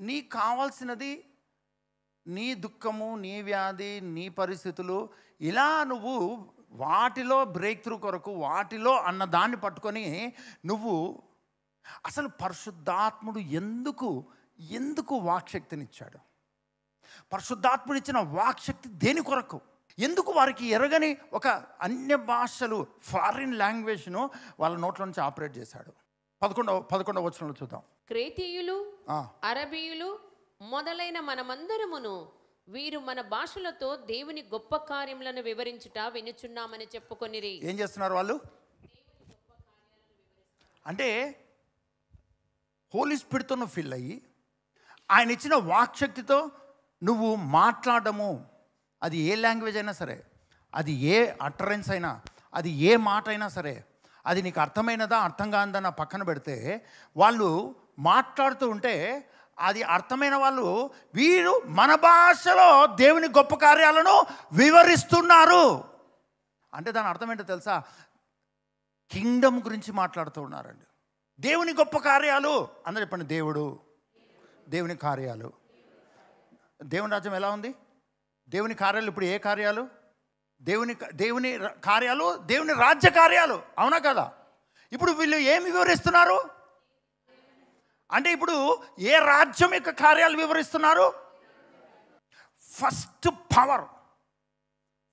నీకు కావాల్సినది నీ దుఃఖము, నీ వ్యాధి, నీ పరిస్థితులు, ఇలా నువ్వు వాటిలో బ్రేక్ త్రూ కొరకు వాటిలో అన్న దాన్ని పట్టుకొని నువ్వు అసలు పరిశుద్ధాత్ముడు ఎందుకు వాక్శక్తినిచ్చాడు? పరిశుద్ధాత్ముడిచ్చిన వాక్శక్తి దేని కొరకు? ఎందుకు వారికి ఎరగని ఒక అన్య భాషలు, ఫారిన్ లాంగ్వేజ్ను వాళ్ళ నోట్ల నుంచి ఆపరేట్ చేశాడు? 11వ వచనంలో చూద్దాం. క్రేతీయులు అరబీయులు మొదలైన మనమందరమును వీరు మన భాషలతో దేవుని గొప్ప కార్యములను వివరించుట వినుచున్నామని చెప్పుకొనిరి. ఏం చేస్తున్నారు వాళ్ళు? అంటే హోలీ స్పిరిట్తో నువ్వు ఫిల్ అయ్యి ఆయన ఇచ్చిన వాక్శక్తితో నువ్వు మాట్లాడము. అది ఏ లాంగ్వేజ్ అయినా సరే, అది ఏ అటరెన్స్ అయినా, అది ఏ మాట అయినా సరే, అది నీకు అర్థమైనదా అర్థం కానిదా పక్కన పెడితే, వాళ్ళు మాట్లాడుతూ ఉంటే అది అర్థమైన వాళ్ళు వీరు మన భాషలో దేవుని గొప్ప కార్యాలను వివరిస్తున్నారు. అంటే దాని అర్థం ఏంటో తెలుసా? కింగ్డమ్ గురించి మాట్లాడుతూ ఉన్నారండి. దేవుని గొప్ప కార్యాలు అందరూ చెప్పండి. దేవుని కార్యాలు. దేవుని రాజ్యం ఎలా ఉంది? దేవుని కార్యాలు ఇప్పుడు ఏ కార్యాలు? దేవుని కార్యాలు, దేవుని రాజ్య కార్యాలు, అవునా కదా? ఇప్పుడు వీళ్ళు ఏమి వివరిస్తున్నారు అంటే, ఇప్పుడు ఏ రాజ్యం యొక్క కార్యాలు వివరిస్తున్నారు? First power,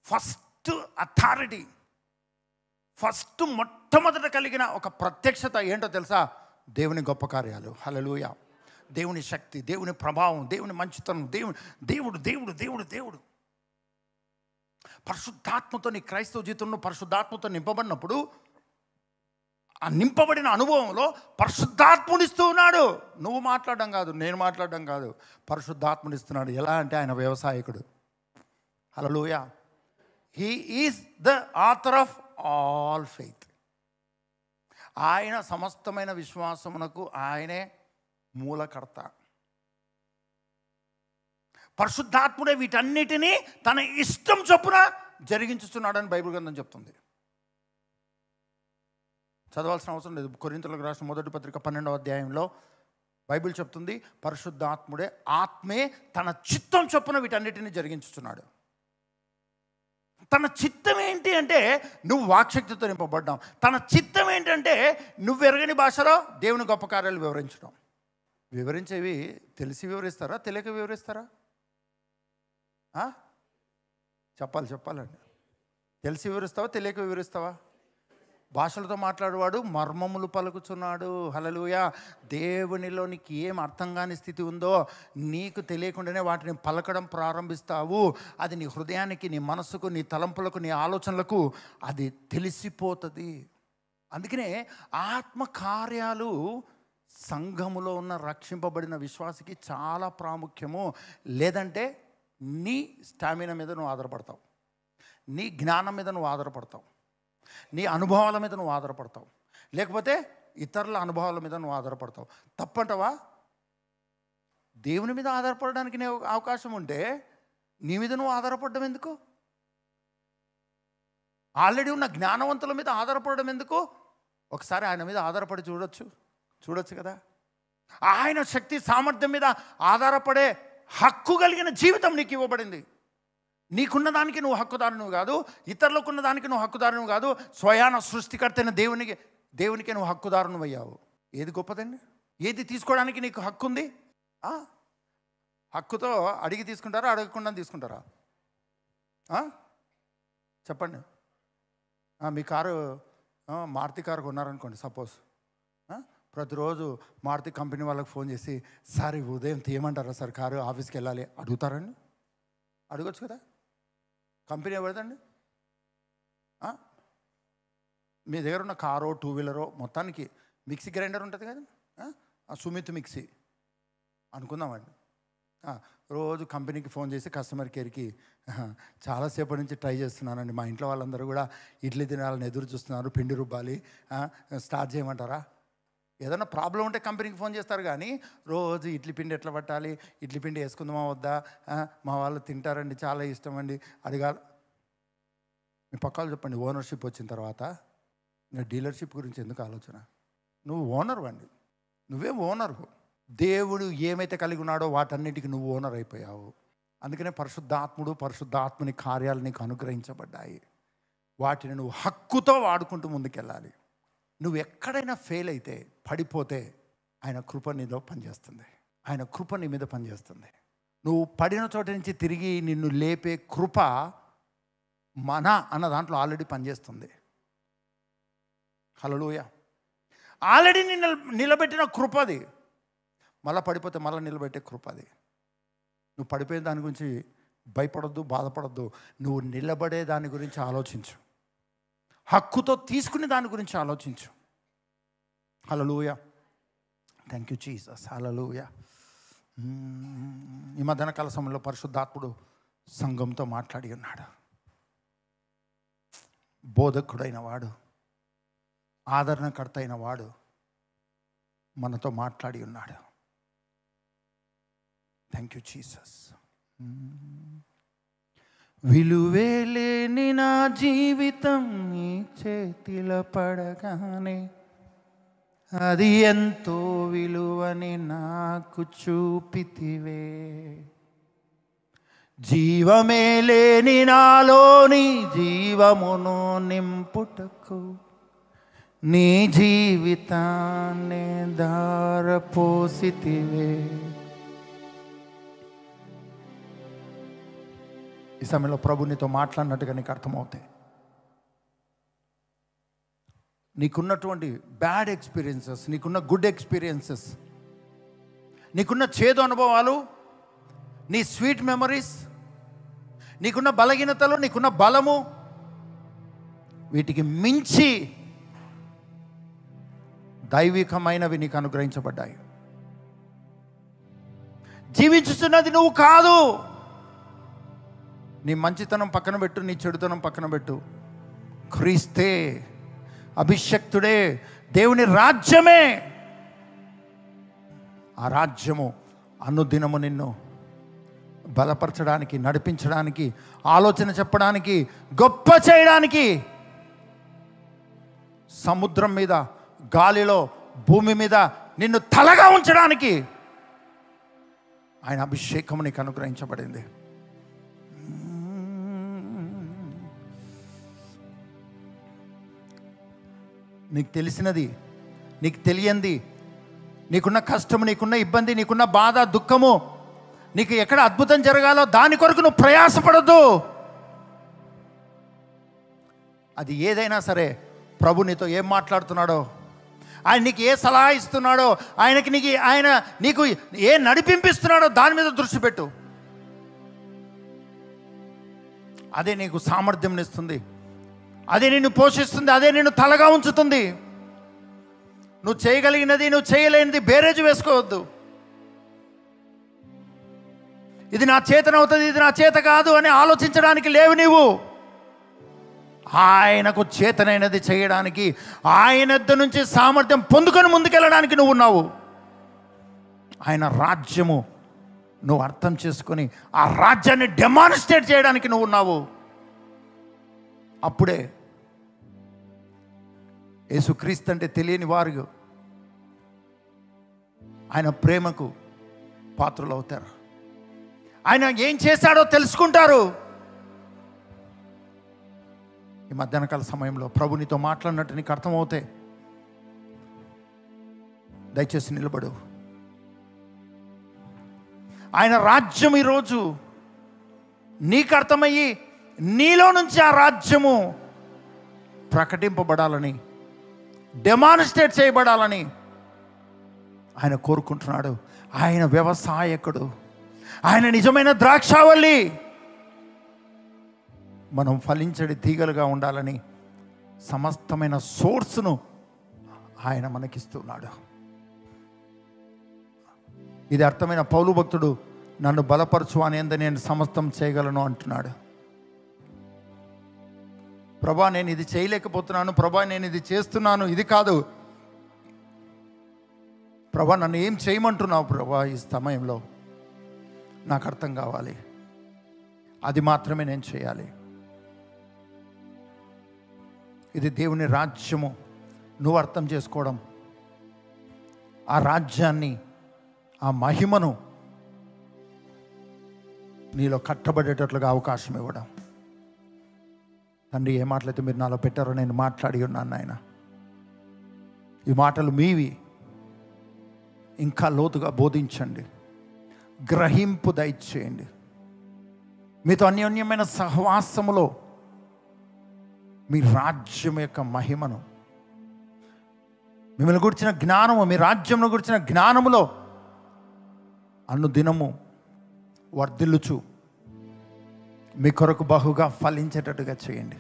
first authority, first మొట్టమొదట కలిగిన ఒక ప్రత్యక్షత ఏంటో తెలుసా? దేవుని గొప్ప కార్యాలు. హల్లెలూయా. దేవుని శక్తి, దేవుని ప్రభావం, దేవుని మంచితనం, దేవుడు. పరిశుద్ధాత్మతో నీ క్రైస్తవ జీవితంలో పరిశుద్ధాత్మతో నింపబడినప్పుడు, ఆ నింపబడిన అనుభవంలో పరిశుద్ధాత్ముడిస్తూ ఉన్నాడు. నువ్వు మాట్లాడడం కాదు, నేను మాట్లాడడం కాదు, పరిశుద్ధాత్ముడిస్తున్నాడు. ఎలా అంటే ఆయన వ్యవసాయకుడు. Hallelujah. He is the author of all faith. ఆయన సమస్తమైన విశ్వాసమునకు ఆయనే మూలకర్త. పరిశుద్ధాత్ముడే వీటన్నిటినీ తన ఇష్టం చొప్పున జరిగించుతున్నాడని బైబిల్ గ్రంథం చెప్తుంది. చదవాల్సిన అవసరం లేదు. కొరింథీయులకు రాసిన 1వ పత్రిక 12వ అధ్యాయంలో బైబిల్ చెప్తుంది, పరిశుద్ధాత్ముడే, ఆత్మే తన చిత్తం చొప్పున వీటన్నిటిని జరిగించుతున్నాడు. తన చిత్తం ఏంటి అంటే నువ్వు వాక్శక్తితో నింపబడ్డావు. తన చిత్తం ఏంటంటే నువ్వు ఎరగని భాషలో దేవుని గొప్ప కార్యాలు వివరించడం. వివరించేవి తెలిసి వివరిస్తారా, తెలియక వివరిస్తారా? చెప్పాలండి. తెలిసి వివరిస్తావా, తెలియక వివరిస్తావా? భాషలతో మాట్లాడేవాడు మర్మములు పలుకుతున్నాడు. హల్లెలూయా. దేవునిలో నీకు ఏం అర్థం కాని స్థితి ఉందో నీకు తెలియకుండానే వాటిని పలకడం ప్రారంభిస్తావు. అది నీ హృదయానికి, నీ మనస్సుకు, నీ తలంపులకు, నీ ఆలోచనలకు అది తెలిసిపోతుంది. అందుకనే ఆత్మకార్యాలు సంఘములో ఉన్న రక్షింపబడిన విశ్వాసికి చాలా ప్రాముఖ్యము. లేదంటే నీ స్టామినా మీద నువ్వు ఆధారపడతావు, నీ జ్ఞానం మీద నువ్వు ఆధారపడతావు. నీ అనుభవాల మీద నువ్వు ఆధారపడతావు, లేకపోతే ఇతరుల అనుభవాల మీద నువ్వు ఆధారపడతావు. తప్పంటావా? దేవుని మీద ఆధారపడడానికి నీ అవకాశం ఉంటే నీ మీద నువ్వు ఆధారపడడం ఎందుకు? ఆల్రెడీ ఉన్న జ్ఞానవంతుల మీద ఆధారపడడం ఎందుకు? ఒకసారి ఆయన మీద ఆధారపడి చూడొచ్చు కదా. ఆయన శక్తి సామర్థ్యం మీద ఆధారపడే హక్కు కలిగిన జీవితం నీకు ఇవ్వబడింది. నీకున్న దానికి నువ్వు హక్కుదారునివి కాదు, ఇతరులకు ఉన్న దానికి నువ్వు హక్కుదారునివి కాదు. స్వయాన సృష్టికర్తైన దేవునికి నువ్వు హక్కుదారునివి అయ్యావు. ఏది గొప్పదండి? ఏది తీసుకోవడానికి నీకు హక్కు ఉంది? హక్కుతో అడిగి తీసుకుంటారా, అడగకుండా తీసుకుంటారా? చెప్పండి. మీ కారు మారుతి కారు కొన్నారనుకోండి సపోజ్. ప్రతిరోజు మారుతి కంపెనీ వాళ్ళకి ఫోన్ చేసి, సార్ ఉదయం తీయమంటారా సార్ కారు, ఆఫీస్కి వెళ్ళాలి అడుగుతారండి? అడగచ్చు కదా. కంపెనీ ఎవరిదండి? మీ దగ్గర ఉన్న కారో, టూ వీలరో, మొత్తానికి మిక్సీ గ్రైండర్ ఉంటుంది కదా, సుమిత్ మిక్సీ అనుకుందామండి. రోజు కంపెనీకి ఫోన్ చేసి కస్టమర్ కేర్కి, చాలాసేపటి నుంచి ట్రై చేస్తున్నానండి, మా ఇంట్లో వాళ్ళందరూ కూడా ఇడ్లీ తినాలని ఎదురు చూస్తున్నారు, పిండి రుబ్బాలి, స్టార్ట్ చేయమంటారా? ఏదైనా ప్రాబ్లం ఉంటే కంపెనీకి ఫోన్ చేస్తారు, కానీ రోజు ఇడ్లీ పిండి ఎట్లా పట్టాలి, ఇడ్లీ పిండి వేసుకుందామా వద్దా, మా వాళ్ళు తింటారండి, చాలా ఇష్టం అండి అడగాలి. మీ పక్కలు చెప్పండి. ఓనర్షిప్ వచ్చిన తర్వాత ఇంకా డీలర్షిప్ గురించి ఎందుకు ఆలోచన? నువ్వు ఓనర్ అండి, నువ్వే ఓనరు. దేవుడు ఏమైతే కలిగి ఉన్నాడో వాటన్నిటికీ నువ్వు ఓనర్ అయిపోయావు. అందుకనే పరిశుద్ధాత్ముని కార్యాలు నీకు అనుగ్రహించబడ్డాయి. వాటిని నువ్వు హక్కుతో వాడుకుంటూ ముందుకెళ్ళాలి. నువ్వు ఎక్కడైనా ఫెయిల్ అయితే, పడిపోతే, ఆయన కృప నీలో పనిచేస్తుంది. ఆయన కృప నీ మీద పనిచేస్తుంది. నువ్వు పడిన చోట నుంచి తిరిగి నిన్ను లేపే కృప అన్న దాంట్లో ఆల్రెడీ పనిచేస్తుంది. హల్లెలూయా. ఆల్రెడీ నిన్ను నిలబెట్టిన కృపది. మళ్ళీ పడిపోతే మళ్ళీ నిలబెట్టే కృపది. నువ్వు పడిపోయిన దాని గురించి భయపడొద్దు, బాధపడొద్దు. నువ్వు నిలబడే దాని గురించి ఆలోచించు. హక్కుతో తీసుకునే దాని గురించి ఆలోచించు. Hallelujah. Thank you Jesus. Hallelujah. ఈ మధ్యాహ్నకాల సమయంలో పరిశుద్ధాత్ముడు సంఘంతో మాట్లాడి ఉన్నాడు. బోధకుడైన వాడు, ఆదరణకర్త అయిన వాడు మనతో మాట్లాడి ఉన్నాడు. Thank you Jesus. విలువేలేని నా జీవితం నీ చేతిలో పడగానే అది ఎంతో విలువని నాకు చూపితివే. జీవమే లేని నాలోని జీవమును నింపుటకు నీ జీవితాన్ని ధారపోసితివే. ఈ సమయంలో ప్రభు నీతో మాట్లాడినట్టుగా నీకు అర్థమవుతాయి. నీకున్నటువంటి బ్యాడ్ ఎక్స్పీరియన్సెస్, నీకున్న గుడ్ ఎక్స్పీరియన్సెస్, నీకున్న చేదు అనుభవాలు, నీ స్వీట్ మెమరీస్, నీకున్న బలహీనతలు, నీకున్న బలము, వీటికి మించి దైవికమైనవి నీకు అనుగ్రహించబడ్డాయి. జీవించుతున్నది నువ్వు కాదు. నీ మంచితనం పక్కన పెట్టు, నీ చెడుతనం పక్కన పెట్టు. క్రీస్తే, అభిషక్తుడే, దేవుని రాజ్యమే. ఆ రాజ్యము అనుదినము నిన్ను బలపరచడానికి, నడిపించడానికి, ఆలోచన చెప్పడానికి, గొప్ప చేయడానికి, సముద్రం మీద, గాలిలో, భూమి మీద నిన్ను తలగా ఉంచడానికి ఆయన అభిషేకము నీకు అనుగ్రహించబడింది. నీకు తెలిసినది, నీకు తెలియంది, నీకున్న కష్టము, నీకున్న ఇబ్బంది, నీకున్న బాధ, దుఃఖము, నీకు ఎక్కడ అద్భుతం జరగాలో దాని కొరకు నువ్వు ప్రయాసపడద్దు. అది ఏదైనా సరే, ప్రభు నీతో ఏం మాట్లాడుతున్నాడో, ఆయన నీకు ఏ సలహా ఇస్తున్నాడో, ఆయన నీకు ఏ నడిపింపిస్తున్నాడో దాని మీద దృష్టి పెట్టు. అదే నీకు సామర్థ్యం ఇస్తుంది, అదే నిన్ను పోషిస్తుంది, అదే నిన్ను తలగా ఉంచుతుంది. నువ్వు చేయగలిగినది, నువ్వు చేయలేనిది బేరేజ్ వేసుకోవద్దు. ఇది నా చేతనవుతుంది, ఇది నా చేత కాదు అని ఆలోచించడానికి లేవు. నీవు ఆయనకు చేతనైనది చేయడానికి, ఆయన యొద్ద నుంచి సామర్థ్యం పొందుకొని ముందుకెళ్ళడానికి నువ్వు ఉన్నావు. ఆయన రాజ్యము నువ్వు అర్థం చేసుకొని ఆ రాజ్యాన్ని డెమాన్స్ట్రేట్ చేయడానికి నువ్వు ఉన్నావు. అప్పుడే యేసుక్రీస్తు అంటే తెలియని వారు ఆయన ప్రేమకు పాత్రలు అవుతారు. ఆయన ఏం చేశాడో తెలుసుకుంటారు. ఈ మధ్యాహ్నకాల సమయంలో ప్రభు నీతో మాట్లాడినట్టు నీకు అర్థమవుతే దయచేసి నిలబడు. ఆయన రాజ్యం ఈరోజు నీకు అర్థమయ్యి నీలో నుంచి ఆ రాజ్యము ప్రకటింపబడాలని, డెమాన్స్ట్రేట్ చేయబడాలని ఆయన కోరుకుంటున్నాడు. ఆయన వ్యవసాయకుడు, ఆయన నిజమైన ద్రాక్షావల్లి. మనం ఫలించడి తీగలుగా ఉండాలని సమస్తమైన సోర్స్ను ఆయన మనకిస్తున్నాడు. ఇది అర్థమైన పౌలు భక్తుడు నన్ను బలపరచు అనేందు నేను సమస్తం చేయగలను అంటున్నాడు. ప్రభా నేను ఇది చేయలేకపోతున్నాను, ప్రభా నేను ఇది చేస్తున్నాను, ఇది కాదు ప్రభా, నన్ను ఏం చేయమంటున్నావు ప్రభా, ఈ సమయంలో నాకు అర్థం కావాలి, అది మాత్రమే నేను చేయాలి. ఇది దేవుని రాజ్యము. నువ్వు అర్థం చేసుకోవడం, ఆ రాజ్యాన్ని, ఆ మహిమను నీలో కట్టబడేటట్లుగా అవకాశం ఇవ్వడం. తండ్రి, ఏ మాటలైతే మీరు నాలో పెట్టారో నేను మాట్లాడి ఉన్నాను నాయన. ఈ మాటలు మీవి, ఇంకా లోతుగా బోధించండి, గ్రహింపు దయచేయండి. మీతో అన్యోన్యమైన సహవాసములో మీ రాజ్యం యొక్క మహిమను, మిమ్మల్ని గురించిన జ్ఞానము, మీ రాజ్యంను గురించిన జ్ఞానములో అనుదినము వర్ధిల్లుచు మీ కొరకు బహుగా ఫలించేటట్టుగా చేయండి.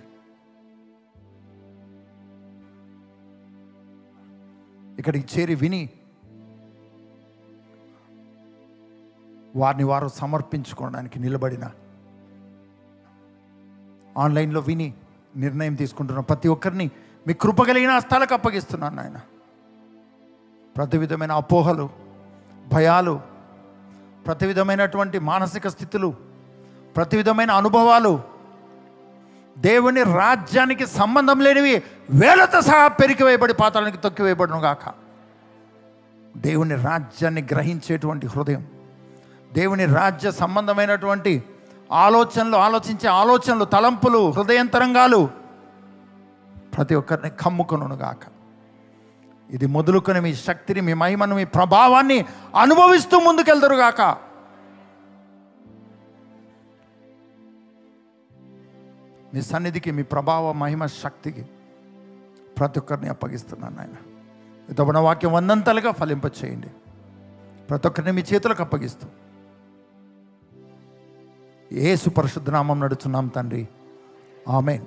ఇక్కడికి చేరి విని వారిని వారు సమర్పించుకోవడానికి నిలబడిన, ఆన్లైన్లో విని నిర్ణయం తీసుకుంటున్న ప్రతి ఒక్కరిని మీ కృప కలిగిన హస్తాలకు అప్పగిస్తున్నాను నాయన. ప్రతి విధమైన అపోహలు, భయాలు, ప్రతి విధమైనటువంటి మానసిక స్థితులు, ప్రతి విధమైన అనుభవాలు, దేవుని రాజ్యానికి సంబంధం లేనివి వేలతో సహా పెరికివేయబడి పాతాళానికి తొక్కివేయబడును గాక. దేవుని రాజ్యాన్ని గ్రహించేటువంటి హృదయం, దేవుని రాజ్య సంబంధమైనటువంటి ఆలోచనలు, ఆలోచించే ఆలోచనలు, తలంపులు, హృదయంతరంగాలు ప్రతి ఒక్కరిని కమ్ముకొనును గాక. ఇది మొదలుకొని మీ శక్తిని, మీ మహిమను, మీ ప్రభావాన్ని అనుభవిస్తూ ముందుకెళ్తారుగాక. మీ సన్నిధికి, మీ ప్రభావ, మహిమ, శక్తికి ప్రతి ఒక్కరిని అప్పగిస్తున్నాను ఆయన. ఇతబడిన వాక్యం వందంతలుగా ఫలింపచేయండి. ప్రతి ఒక్కరిని మీ చేతులకు అప్పగిస్తూ యేసు పరిశుద్ధ నామం నడుచున్నాం తండ్రి, ఆమేన్.